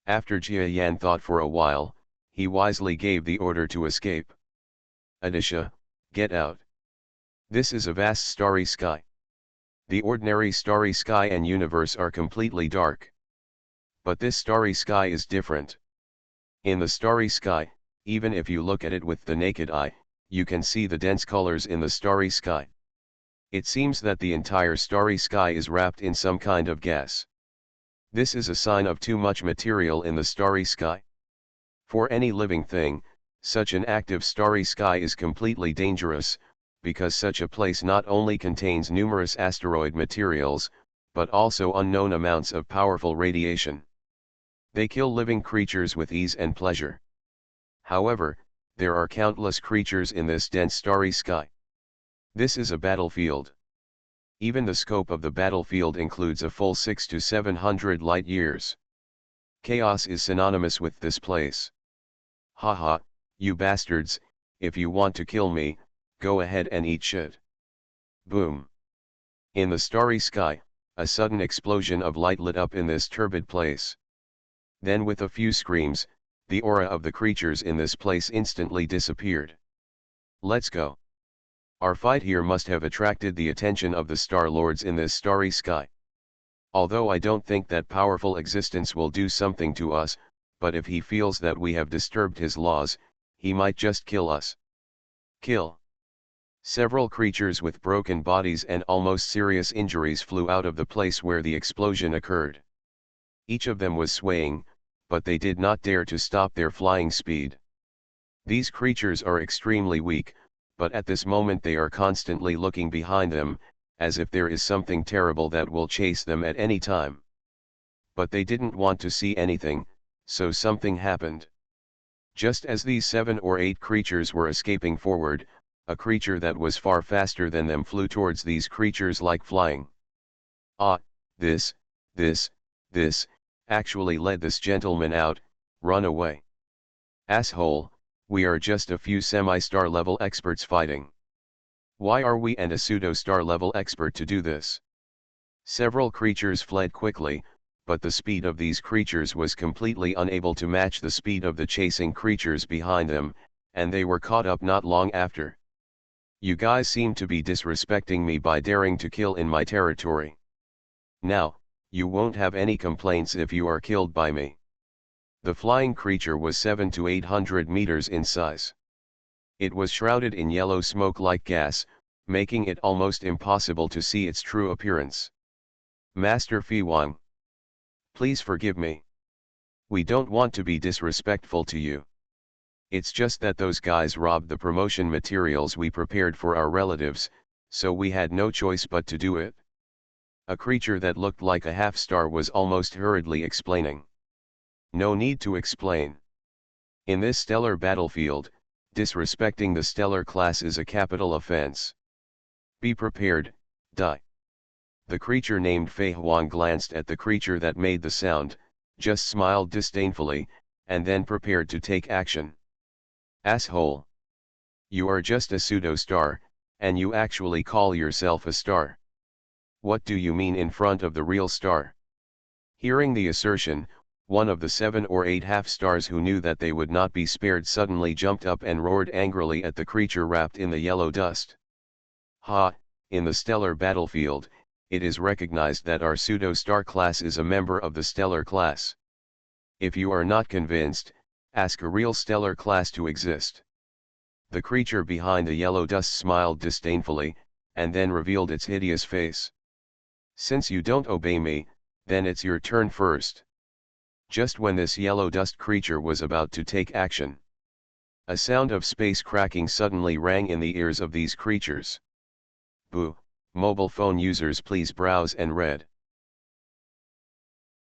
After Jia Yan thought for a while, he wisely gave the order to escape. Aditya, get out. This is a vast starry sky. The ordinary starry sky and universe are completely dark. But this starry sky is different. In the starry sky, even if you look at it with the naked eye, you can see the dense colors in the starry sky. It seems that the entire starry sky is wrapped in some kind of gas. This is a sign of too much material in the starry sky. For any living thing, such an active starry sky is completely dangerous, because such a place not only contains numerous asteroid materials, but also unknown amounts of powerful radiation. They kill living creatures with ease and pleasure. However, there are countless creatures in this dense starry sky. This is a battlefield. Even the scope of the battlefield includes a full 600 to 700 light years. Chaos is synonymous with this place. Haha, you bastards, if you want to kill me, go ahead and eat shit. Boom. In the starry sky, a sudden explosion of light lit up in this turbid place. Then with a few screams, the aura of the creatures in this place instantly disappeared. Let's go. Our fight here must have attracted the attention of the Star Lords in this starry sky. Although I don't think that powerful existence will do something to us, but if he feels that we have disturbed his laws, he might just kill us. Kill. Several creatures with broken bodies and almost serious injuries flew out of the place where the explosion occurred. Each of them was swaying, but they did not dare to stop their flying speed. These creatures are extremely weak, but at this moment they are constantly looking behind them, as if there is something terrible that will chase them at any time. But they didn't want to see anything, so something happened. Just as these 7 or 8 creatures were escaping forward, a creature that was far faster than them flew towards these creatures like flying. Ah, this actually let this gentleman out, run away. Asshole, we are just a few semi-star level experts fighting. Why are we and a pseudo-star level expert to do this? Several creatures fled quickly, but the speed of these creatures was completely unable to match the speed of the chasing creatures behind them, and they were caught up not long after. You guys seem to be disrespecting me by daring to kill in my territory. Now, you won't have any complaints if you are killed by me. The flying creature was 700 to 800 meters in size. It was shrouded in yellow smoke like gas, making it almost impossible to see its true appearance. Master Fi Wang, please forgive me. We don't want to be disrespectful to you. It's just that those guys robbed the promotion materials we prepared for our relatives, so we had no choice but to do it. A creature that looked like a half-star was almost hurriedly explaining. No need to explain. In this stellar battlefield, disrespecting the stellar class is a capital offense. Be prepared, die. The creature named Fei Huang glanced at the creature that made the sound, just smiled disdainfully, and then prepared to take action. Asshole. You are just a pseudo-star, and you actually call yourself a star. What do you mean in front of the real star? Hearing the assertion, one of the 7 or 8 half-stars who knew that they would not be spared suddenly jumped up and roared angrily at the creature wrapped in the yellow dust. Ha, in the stellar battlefield, it is recognized that our pseudo-star class is a member of the stellar class. If you are not convinced, ask a real stellar class to exist. The creature behind the yellow dust smiled disdainfully, and then revealed its hideous face. Since you don't obey me, then it's your turn first. Just when this yellow dust creature was about to take action, a sound of space cracking suddenly rang in the ears of these creatures. Boo, mobile phone users please browse and read.